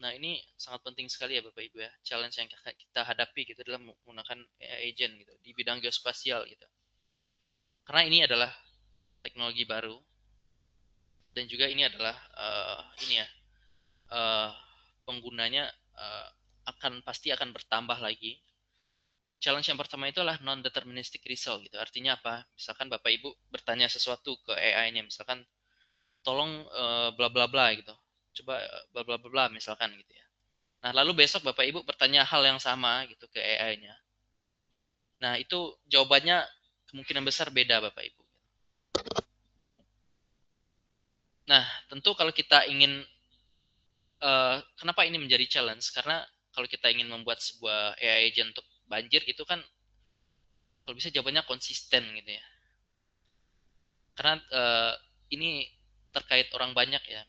Nah, ini sangat penting sekali ya Bapak Ibu ya. Challenge yang kita hadapi gitu dalam menggunakan AI agent gitu di bidang geospasial gitu. Karena ini adalah teknologi baru dan juga ini adalah ini ya uh, penggunanya pasti akan bertambah lagi. challenge yang pertama itu adalah non-deterministic result gitu. Artinya apa? Misalkan Bapak Ibu bertanya sesuatu ke AI-nya, misalkan tolong bla bla bla gitu. Coba bla bla bla misalkan gitu ya. Nah, lalu besok Bapak Ibu bertanya hal yang sama gitu ke AI-nya. Nah, itu jawabannya kemungkinan besar beda Bapak Ibu. Nah, tentu kalau kita ingin kenapa ini menjadi challenge? Karena kalau kita ingin membuat sebuah AI agent untuk banjir itu kan kalau bisa jawabannya konsisten gitu ya. Karena ini terkait orang banyak ya.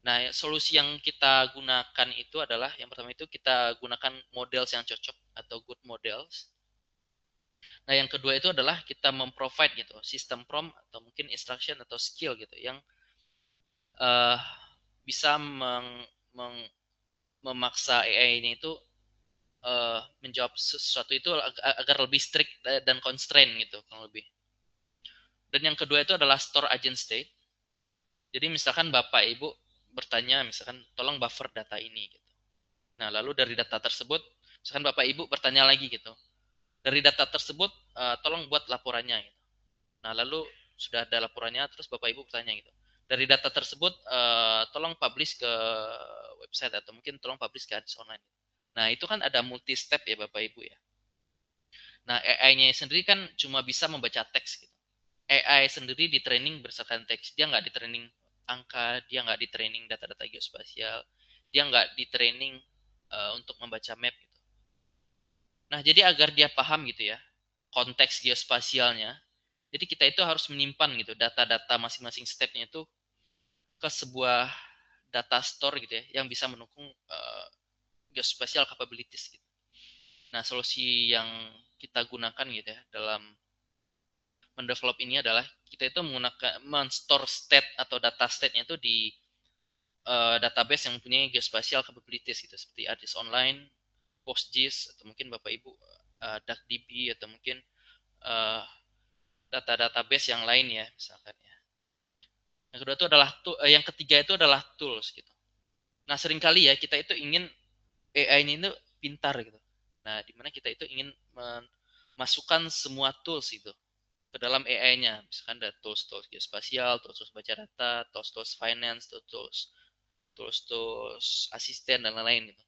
Nah, solusi yang kita gunakan itu adalah yang pertama itu kita gunakan models yang cocok atau good models. Nah, yang kedua itu adalah kita memprovide gitu sistem prompt atau mungkin instruction atau skill gitu yang uh, bisa memaksa AI ini itu menjawab sesuatu itu agar lebih strict dan constraint gitu kalau lebih. Dan yang kedua itu adalah store agent state. Jadi misalkan Bapak Ibu bertanya misalkan tolong buffer data ini gitu. Nah, lalu dari data tersebut misalkan Bapak Ibu bertanya lagi gitu. Dari data tersebut tolong buat laporannya gitu. Nah, lalu sudah ada laporannya terus Bapak Ibu bertanya gitu. Dari data tersebut tolong publish ke website atau mungkin tolong publish ke ads online. Nah, itu kan ada multi step ya Bapak Ibu ya. Nah, AI-nya sendiri kan cuma bisa membaca teks gitu. AI sendiri di training berdasarkan teks. Dia nggak di training angka, dia nggak di training data-data geospasial, dia nggak di training untuk membaca map gitu. Nah, jadi agar dia paham gitu ya, konteks geospasialnya, jadi kita itu harus menyimpan gitu data-data masing-masing stepnya itu ke sebuah data store gitu ya, yang bisa mendukung geospatial capabilities gitu. Nah, solusi yang kita gunakan gitu ya dalam mendevelop ini adalah kita itu menggunakan men-store state atau data state-nya itu di database yang punya geospatial capabilities gitu seperti ArcGIS Online, PostGIS atau mungkin Bapak Ibu DuckDB atau mungkin uh, data-database yang lain ya misalkan ya. Yang kedua itu adalah yang ketiga itu adalah tools gitu. Nah, seringkali ya kita itu ingin AI ini itu pintar gitu. Nah, dimana kita itu ingin memasukkan semua tools itu ke dalam AI-nya. Misalkan ada tools-tools geospasial, tools-tools baca data, tools-tools finance, tools-tools asisten dan lain-lain gitu.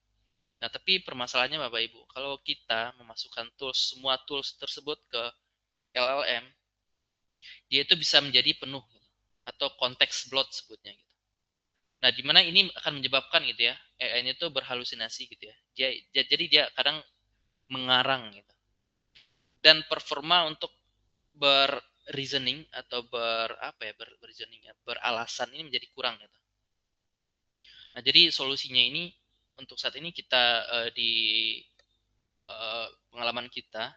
Nah, tapi permasalahannya Bapak Ibu, kalau kita memasukkan tools semua tools tersebut ke LLM, dia itu bisa menjadi penuh gitu, atau konteks bloat sebutnya gitu. Nah, di mana ini akan menyebabkan gitu ya, AI-nya itu berhalusinasi gitu ya. Jadi dia kadang mengarang gitu. Dan performa untuk berreasoning atau berreasoning ya, beralasan ini menjadi kurang gitu. Nah, jadi solusinya ini untuk saat ini kita di pengalaman kita,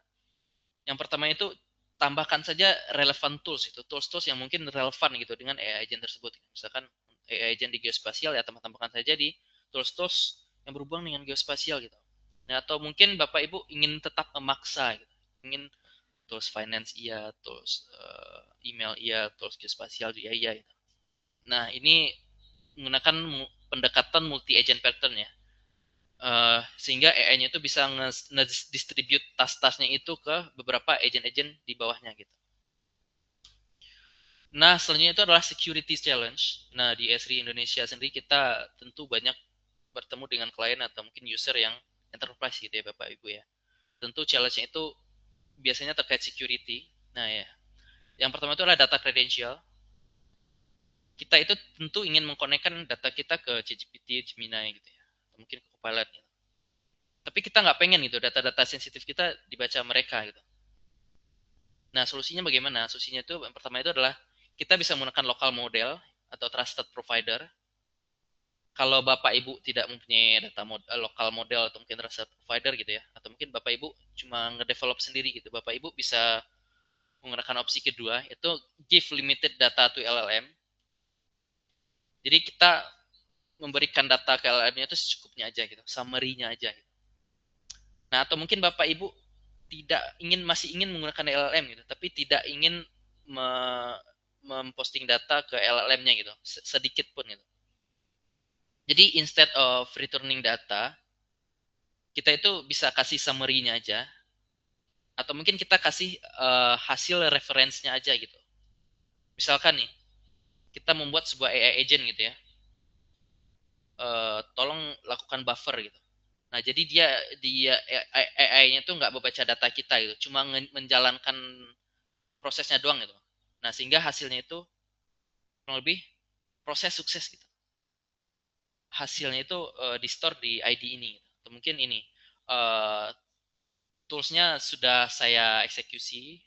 yang pertama itu tambahkan saja relevant tools itu, tools-tools yang mungkin relevan gitu dengan AI agent tersebut. Misalkan AI agent di geospasial ya tambahkan saja di tools-tools yang berhubungan dengan geospasial gitu. Nah, atau mungkin Bapak Ibu ingin tetap memaksa gitu. Ingin tools finance iya, tools email iya, tools geospasial iya iya gitu. Nah, ini menggunakan pendekatan multi agent pattern ya. Sehingga AI-nya itu bisa nge-distribute task-tasknya itu ke beberapa agent-agent di bawahnya gitu. Nah, selanjutnya itu adalah security challenge. Nah, di Esri Indonesia sendiri kita tentu banyak bertemu dengan klien atau mungkin user yang enterprise gitu ya Bapak Ibu ya. Tentu challenge-nya itu biasanya terkait security. Nah ya, yang pertama itu adalah data credential. Kita itu tentu ingin mengkonekkan data kita ke ChatGPT, Gemini gitu ya. Atau mungkin ke Copilot gitu. Tapi kita nggak pengen gitu data-data sensitif kita dibaca mereka gitu. Nah, solusinya bagaimana? Solusinya itu yang pertama itu adalah kita bisa menggunakan local model atau trusted provider. Kalau Bapak Ibu tidak mempunyai data lokal model atau mungkin trusted provider gitu ya, atau mungkin Bapak Ibu cuma ngedevelop sendiri gitu, Bapak Ibu bisa menggunakan opsi kedua, itu give limited data to LLM. Jadi kita memberikan data ke LLM-nya itu secukupnya aja gitu, summary-nya aja gitu. Nah, atau mungkin Bapak Ibu masih ingin menggunakan LLM gitu, tapi tidak ingin memposting data ke LLM-nya gitu, sedikit pun gitu. Jadi instead of returning data, kita itu bisa kasih summary-nya aja. Atau mungkin kita kasih hasil referensinya aja gitu. Misalkan nih, kita membuat sebuah AI agent gitu ya, tolong lakukan buffer gitu. Nah, jadi dia AI-nya tuh nggak membaca data kita gitu, cuma menjalankan prosesnya doang gitu. Nah, sehingga hasilnya itu kurang lebih proses sukses gitu. Hasilnya itu di store di ID ini gitu. Atau mungkin ini uh, toolsnya sudah saya eksekusi,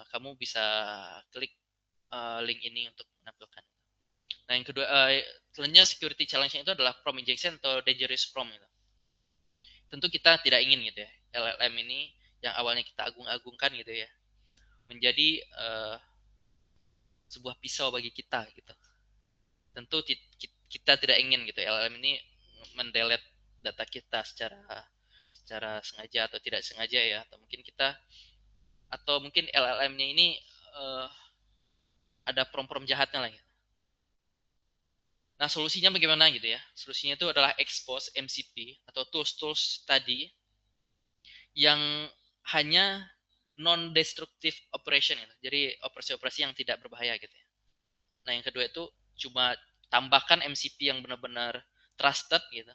kamu bisa klik link ini untuk menampilkan. Nah, yang kedua, selanjutnya security challenge-nya itu adalah prompt injection atau dangerous prompt gitu. Tentu kita tidak ingin gitu ya, LLM ini yang awalnya kita agung-agungkan gitu ya, menjadi sebuah pisau bagi kita gitu. Tentu kita tidak ingin gitu LLM ini mendelete data kita secara sengaja atau tidak sengaja ya, atau mungkin LLM-nya ini uh, ada prom-prom jahatnya lah gitu. Nah, solusinya bagaimana gitu ya? Solusinya itu adalah expose MCP atau tools-tools tadi yang hanya non-destructive operation gitu. Jadi operasi-operasi yang tidak berbahaya gitu ya. Nah, yang kedua itu cuma tambahkan MCP yang benar-benar trusted gitu.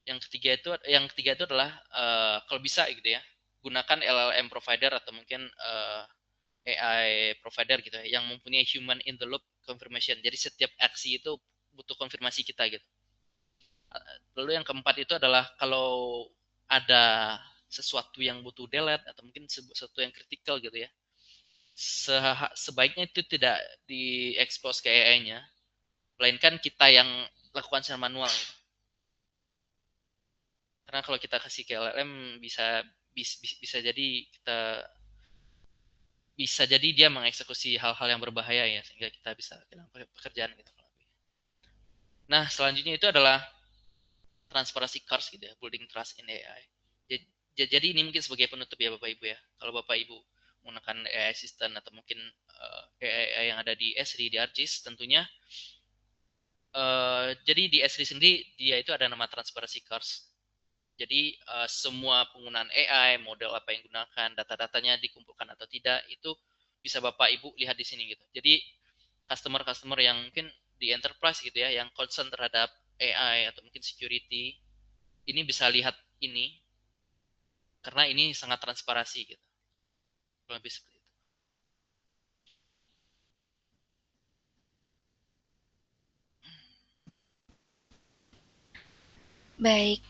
Yang ketiga itu adalah kalau bisa gitu ya, gunakan LLM provider atau mungkin AI provider gitu ya, yang mempunyai human in the loop confirmation. Jadi setiap aksi itu butuh konfirmasi kita gitu. Lalu yang keempat itu adalah kalau ada sesuatu yang butuh delete atau mungkin sesuatu yang kritikal gitu ya, sebaiknya itu tidak diekspos ke AI-nya, melainkan kita yang lakukan secara manual gitu. Karena kalau kita kasih ke LLM bisa jadi dia mengeksekusi hal-hal yang berbahaya ya, sehingga kita bisa kehilangan pekerjaan gitu. Nah, selanjutnya itu adalah transparansi cars gitu ya, building trust in AI. Jadi ini mungkin sebagai penutup ya Bapak Ibu ya. Kalau Bapak Ibu menggunakan AI assistant atau mungkin AI yang ada di Esri, di ArcGIS, tentunya jadi di Esri sendiri dia itu ada nama transparansi cars. Jadi semua penggunaan AI, model apa yang digunakan, data-datanya dikumpulkan atau tidak, itu bisa Bapak Ibu lihat di sini gitu. Jadi customer-customer yang mungkin di enterprise gitu ya, yang concern terhadap AI atau mungkin security, ini bisa lihat ini karena ini sangat transparansi gitu. Lebih seperti itu. Baik,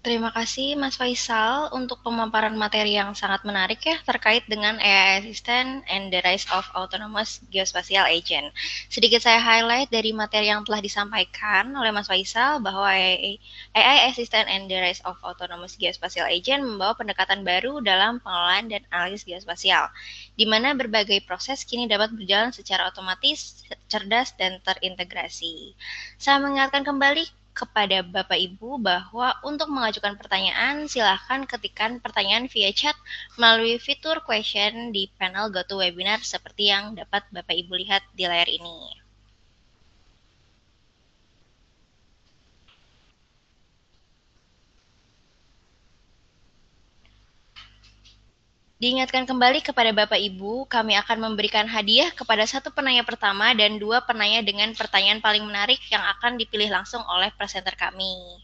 terima kasih Mas Faisal untuk pemaparan materi yang sangat menarik ya terkait dengan AI Assistant and the Rise of Autonomous Geospatial Agent. Sedikit saya highlight dari materi yang telah disampaikan oleh Mas Faisal bahwa AI Assistant and the Rise of Autonomous Geospatial Agent membawa pendekatan baru dalam pengelolaan dan analisis geospasial, di mana berbagai proses kini dapat berjalan secara otomatis, cerdas, dan terintegrasi. Saya mengingatkan kembali kepada Bapak Ibu bahwa untuk mengajukan pertanyaan, silahkan ketikkan pertanyaan via chat melalui fitur question di panel GoToWebinar seperti yang dapat Bapak Ibu lihat di layar ini. Diingatkan kembali kepada Bapak Ibu, kami akan memberikan hadiah kepada satu penanya pertama dan dua penanya dengan pertanyaan paling menarik yang akan dipilih langsung oleh presenter kami.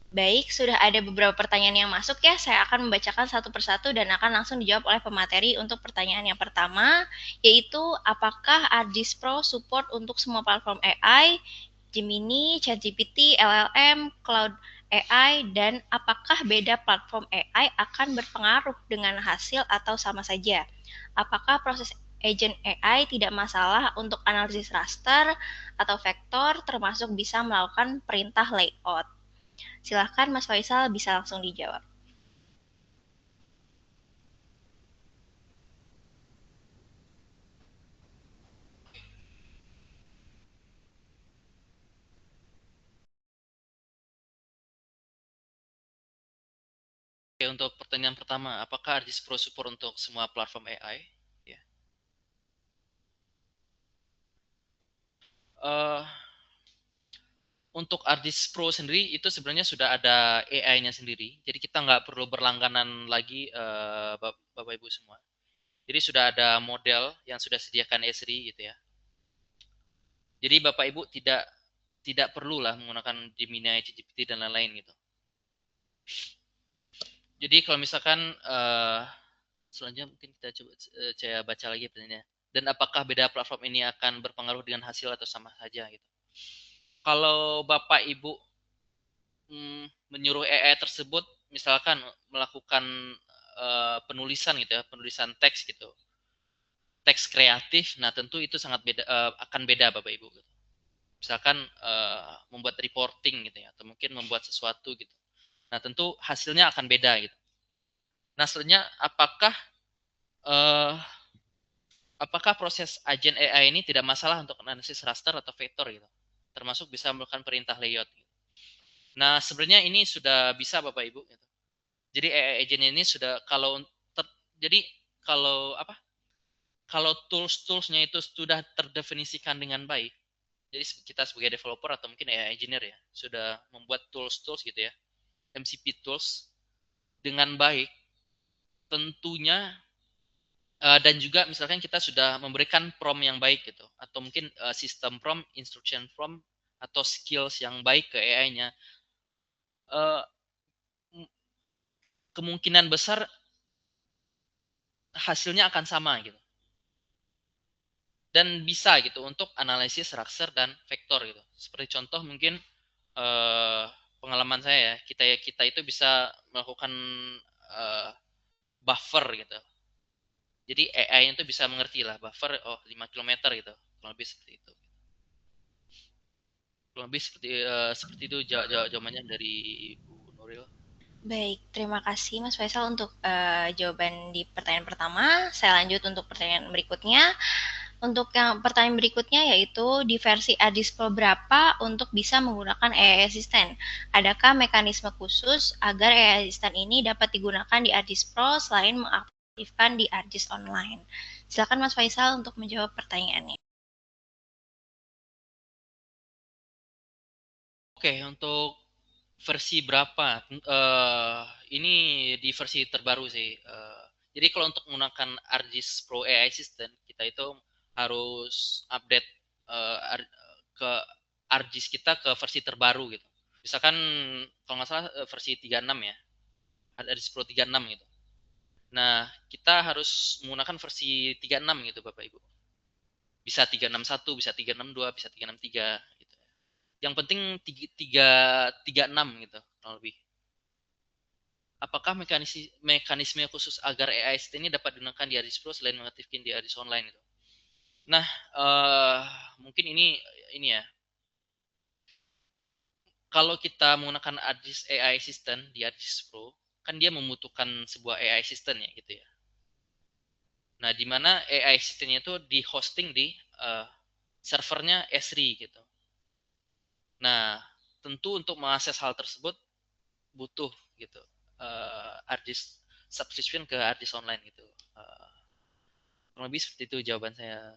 Baik, sudah ada beberapa pertanyaan yang masuk ya. Saya akan membacakan satu persatu dan akan langsung dijawab oleh pemateri untuk pertanyaan yang pertama, yaitu apakah ArcGIS Pro support untuk semua platform AI, Gemini, ChatGPT, LLM, Cloud AI, dan apakah beda platform AI akan berpengaruh dengan hasil atau sama saja? Apakah proses agent AI tidak masalah untuk analisis raster atau vektor, termasuk bisa melakukan perintah layout? Silahkan Mas Faisal bisa langsung dijawab. Oke, untuk pertanyaan pertama, apakah ArcGIS Pro support untuk semua platform AI? Ya. Uh, untuk ArcGIS Pro sendiri itu sebenarnya sudah ada AI-nya sendiri. Jadi kita nggak perlu berlangganan lagi Bapak Ibu semua. Jadi sudah ada model yang sudah sediakan Esri gitu ya. Jadi Bapak Ibu tidak perlulah menggunakan Gemini, ChatGPT dan lain-lain gitu. Jadi kalau misalkan selanjutnya mungkin kita coba saya baca lagi pertanyaannya. Dan apakah beda platform ini akan berpengaruh dengan hasil atau sama saja gitu. Kalau Bapak Ibu menyuruh AI tersebut misalkan melakukan penulisan gitu ya, penulisan teks gitu. Teks kreatif, nah tentu itu sangat beda akan beda Bapak Ibu gitu. Misalkan membuat reporting gitu ya, atau mungkin membuat sesuatu gitu. Nah tentu hasilnya akan beda gitu. Nah selanjutnya uh, apakah proses agen AI ini tidak masalah untuk analisis raster atau vektor gitu, termasuk bisa melakukan perintah layout gitu. Nah sebenarnya ini sudah bisa Bapak Ibu gitu. Jadi AI agent ini sudah jadi kalau tools-toolsnya itu sudah terdefinisikan dengan baik. Jadi kita sebagai developer atau mungkin AI engineer ya sudah membuat tools-tools gitu ya, MCP tools dengan baik, tentunya dan juga misalkan kita sudah memberikan prompt yang baik gitu, atau mungkin sistem prompt, instruction prompt, atau skills yang baik ke AI-nya, uh, kemungkinan besar hasilnya akan sama gitu. Dan bisa gitu untuk analisis raster dan vektor gitu. Seperti contoh mungkin pengalaman saya ya, kita itu bisa melakukan buffer gitu. Jadi AI itu bisa mengerti lah buffer 5 km gitu. Kurang lebih seperti itu. Kurang lebih seperti itu jawabannya dari Bu Nuril. Baik, terima kasih Mas Faisal untuk jawaban di pertanyaan pertama. Saya lanjut untuk pertanyaan berikutnya. Untuk yang pertanyaan berikutnya yaitu di versi ADIS Pro berapa untuk bisa menggunakan AI Assistant? Adakah mekanisme khusus agar AI Assistant ini dapat digunakan di ADIS Pro selain mengaktifkan di ARGIS Online? Silakan Mas Faisal untuk menjawab pertanyaannya. Oke, untuk versi berapa? Ini di versi terbaru sih. Jadi kalau untuk menggunakan ArcGIS Pro AI Assistant, kita itu harus update ke ArcGIS kita ke versi terbaru gitu. Misalkan kalau nggak salah versi 36 ya, ArcGIS Pro 36 gitu. Nah, kita harus menggunakan versi 36 gitu Bapak Ibu. Bisa 361, bisa 362, bisa 363 gitu. Yang penting 336 gitu, kurang lebih. Apakah mekanisme khusus agar AI ini dapat digunakan di Aris Pro selain mengaktifkan di Aris Online gitu? Nah, mungkin ini ya. Kalau kita menggunakan Aris AI Assistant di Aris Pro, kan dia membutuhkan sebuah AI Assistant ya gitu ya. Nah, di mana AI Assistant-nya itu di hosting di servernya Esri gitu. Nah, tentu untuk mengakses hal tersebut butuh gitu ArcGIS subscription ke ArcGIS Online gitu. Kurang lebih seperti itu jawaban saya.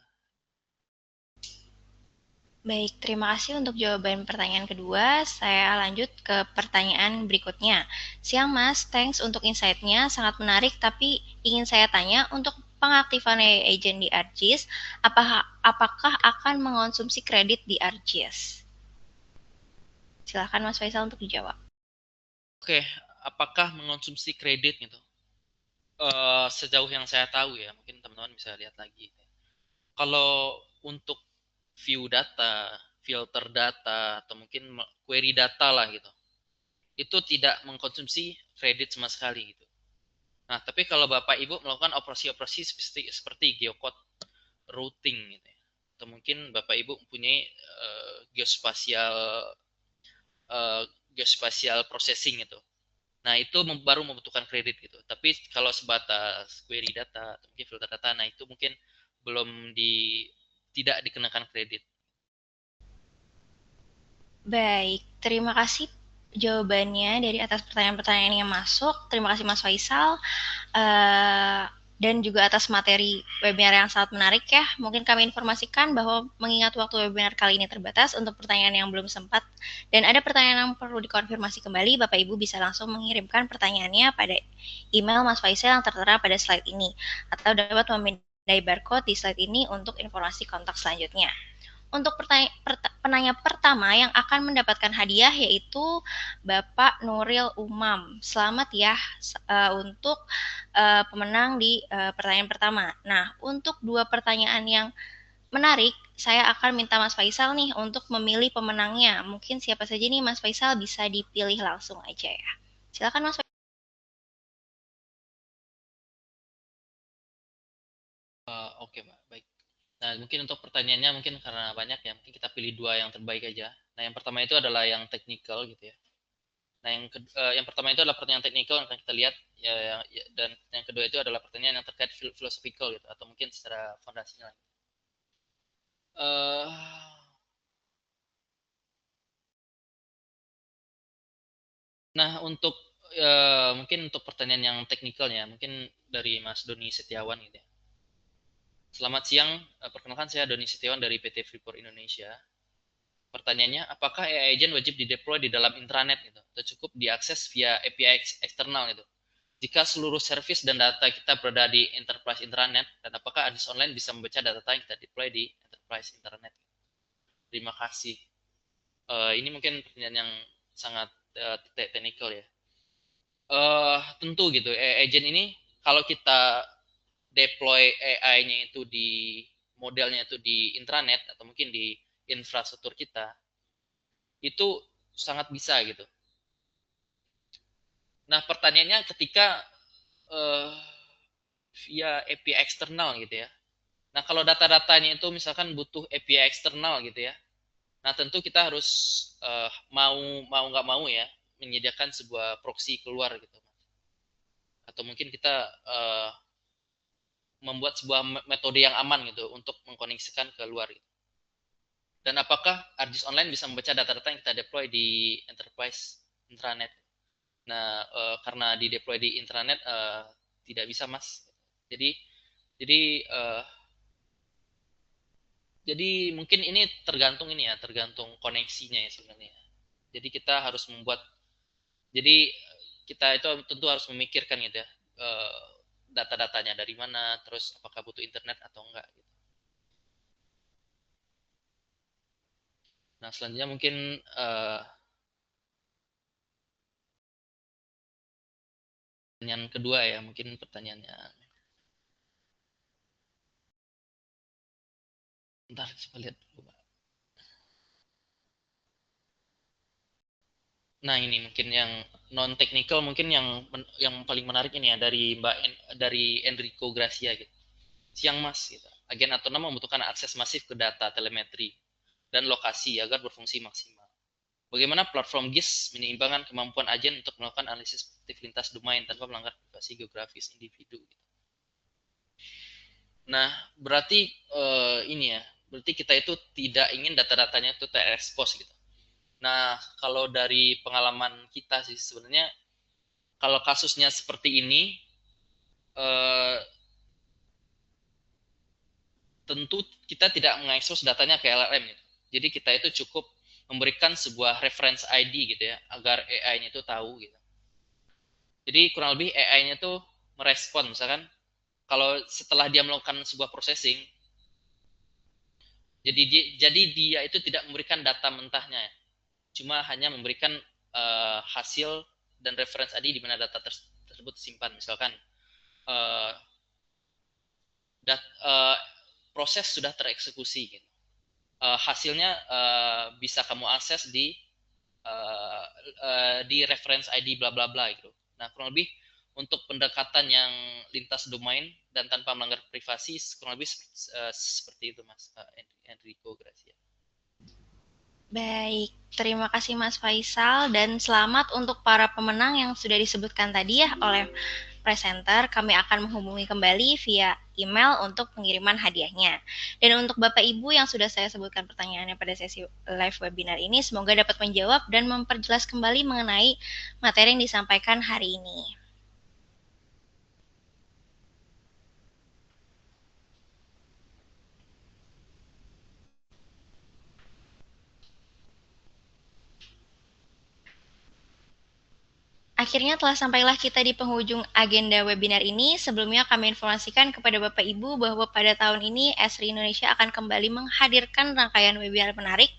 Baik, terima kasih untuk jawaban pertanyaan kedua. Saya lanjut ke pertanyaan berikutnya. Siang Mas, thanks untuk insight-nya, sangat menarik, tapi ingin saya tanya untuk pengaktifan AI agent di ArcGIS, apakah akan mengonsumsi kredit di ArcGIS? Silahkan Mas Faisal untuk dijawab. Oke, apakah mengonsumsi kredit gitu? Sejauh yang saya tahu ya, mungkin teman-teman bisa lihat lagi. Kalau untuk view data, filter data, atau mungkin query data lah gitu, itu tidak mengkonsumsi kredit sama sekali gitu. Nah, tapi kalau Bapak Ibu melakukan operasi-operasi seperti geocode routing gitu ya, atau mungkin Bapak Ibu mempunyai geospasial geospatial processing itu. Nah, itu baru membutuhkan kredit gitu. Tapi kalau sebatas query data, mungkin filter data, nah itu mungkin belum tidak dikenakan kredit. Baik, terima kasih jawabannya dari atas pertanyaan-pertanyaan yang masuk. Terima kasih Mas Faisal. Eh, dan juga atas materi webinar yang sangat menarik ya. Mungkin kami informasikan bahwa mengingat waktu webinar kali ini terbatas untuk pertanyaan yang belum sempat dan ada pertanyaan yang perlu dikonfirmasi kembali, Bapak Ibu bisa langsung mengirimkan pertanyaannya pada email Mas Faisal yang tertera pada slide ini atau dapat memindai barcode di slide ini untuk informasi kontak selanjutnya. Untuk penanya pertama yang akan mendapatkan hadiah yaitu Bapak Nuril Umam. Selamat ya untuk pemenang di pertanyaan pertama. Nah, untuk dua pertanyaan yang menarik, saya akan minta Mas Faisal nih untuk memilih pemenangnya. Mungkin siapa saja nih Mas Faisal bisa dipilih langsung aja ya. Silakan Mas Faisal. Oke, Mbak. Baik. Nah, mungkin untuk pertanyaannya mungkin karena banyak ya, mungkin kita pilih dua yang terbaik aja. Nah, yang pertama itu adalah yang technical gitu ya. Nah, yang pertama itu adalah pertanyaan teknikal yang akan kita lihat dan yang kedua itu adalah pertanyaan yang terkait philosophical gitu atau mungkin secara fondasinya. Uh, nah, untuk mungkin untuk pertanyaan yang teknikalnya mungkin dari Mas Doni Setiawan gitu ya. Selamat siang, perkenalkan saya Doni Setiawan dari PT Freeport Indonesia. Pertanyaannya, apakah AI agent wajib dideploy di dalam intranet gitu, atau cukup diakses via API eksternal gitu? Jika seluruh service dan data kita berada di enterprise intranet, dan apakah Adis Online bisa membaca data yang kita deploy di enterprise intranet? Terima kasih. Ini mungkin pertanyaan yang sangat teknikal ya. Tentu gitu, AI agent ini kalau kita deploy AI-nya itu di modelnya itu di intranet atau mungkin di infrastruktur kita, itu sangat bisa gitu. Nah, pertanyaannya ketika uh, via API eksternal gitu ya. Nah, kalau data-datanya itu misalkan butuh API eksternal gitu ya. Nah, tentu kita harus mau mau nggak mau ya menyediakan sebuah proxy keluar gitu. Atau mungkin kita membuat sebuah metode yang aman gitu untuk mengkoneksikan ke luar gitu. Dan apakah ArcGIS Online bisa membaca data-data yang kita deploy di enterprise intranet? Nah, karena di deploy di intranet tidak bisa, Mas. Jadi jadi uh, jadi mungkin ini tergantung ini ya, tergantung koneksinya ya sebenarnya. Jadi kita harus membuat, jadi kita itu tentu harus memikirkan gitu ya, data-datanya dari mana, terus apakah butuh internet atau enggak. Gitu. Nah selanjutnya mungkin pertanyaan kedua ya, mungkin pertanyaannya. Bentar, coba lihat dulu. Nah ini mungkin yang non technical mungkin yang paling menarik ini ya dari dari Enrico Gracia gitu. Siang Mas gitu. Agen otonom membutuhkan akses masif ke data telemetri dan lokasi agar berfungsi maksimal. Bagaimana platform GIS menyeimbangkan kemampuan agen untuk melakukan analisis aktif lintas domain tanpa melanggar privasi geografis individu. Gitu. Nah, berarti ini ya, berarti kita itu tidak ingin data-datanya itu terekspos gitu. Nah, kalau dari pengalaman kita sih sebenarnya kalau kasusnya seperti ini eh, tentu kita tidak mengekspos datanya ke LLM gitu. Jadi kita itu cukup memberikan sebuah reference ID gitu ya agar AI-nya itu tahu gitu. Jadi kurang lebih AI-nya itu merespon misalkan kalau setelah dia melakukan sebuah processing jadi dia itu tidak memberikan data mentahnya, cuma hanya memberikan hasil dan reference ID di mana data tersebut disimpan. Misalkan uh, proses sudah tereksekusi, gitu. Hasilnya bisa kamu akses di reference ID bla bla bla gitu. Nah kurang lebih untuk pendekatan yang lintas domain dan tanpa melanggar privasi kurang lebih seperti itu Mas Enrico Gracia. Baik, terima kasih Mas Faisal dan selamat untuk para pemenang yang sudah disebutkan tadi ya oleh presenter. Kami akan menghubungi kembali via email untuk pengiriman hadiahnya. Dan untuk Bapak Ibu yang sudah saya sebutkan pertanyaannya pada sesi live webinar ini, semoga dapat menjawab dan memperjelas kembali mengenai materi yang disampaikan hari ini. Akhirnya telah sampailah kita di penghujung agenda webinar ini. Sebelumnya kami informasikan kepada Bapak Ibu bahwa pada tahun ini Esri Indonesia akan kembali menghadirkan rangkaian webinar menarik.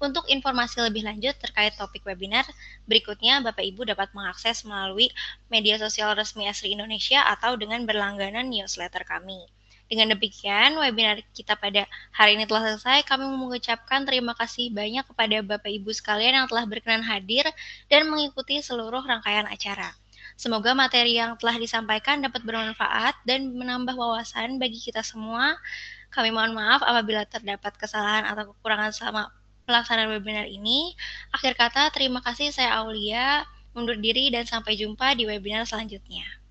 Untuk informasi lebih lanjut terkait topik webinar, berikutnya Bapak Ibu dapat mengakses melalui media sosial resmi Esri Indonesia atau dengan berlangganan newsletter kami. Dengan demikian, webinar kita pada hari ini telah selesai. Kami mengucapkan terima kasih banyak kepada Bapak Ibu sekalian yang telah berkenan hadir dan mengikuti seluruh rangkaian acara. Semoga materi yang telah disampaikan dapat bermanfaat dan menambah wawasan bagi kita semua. Kami mohon maaf apabila terdapat kesalahan atau kekurangan selama pelaksanaan webinar ini. Akhir kata, terima kasih, saya Aulia, undur diri dan sampai jumpa di webinar selanjutnya.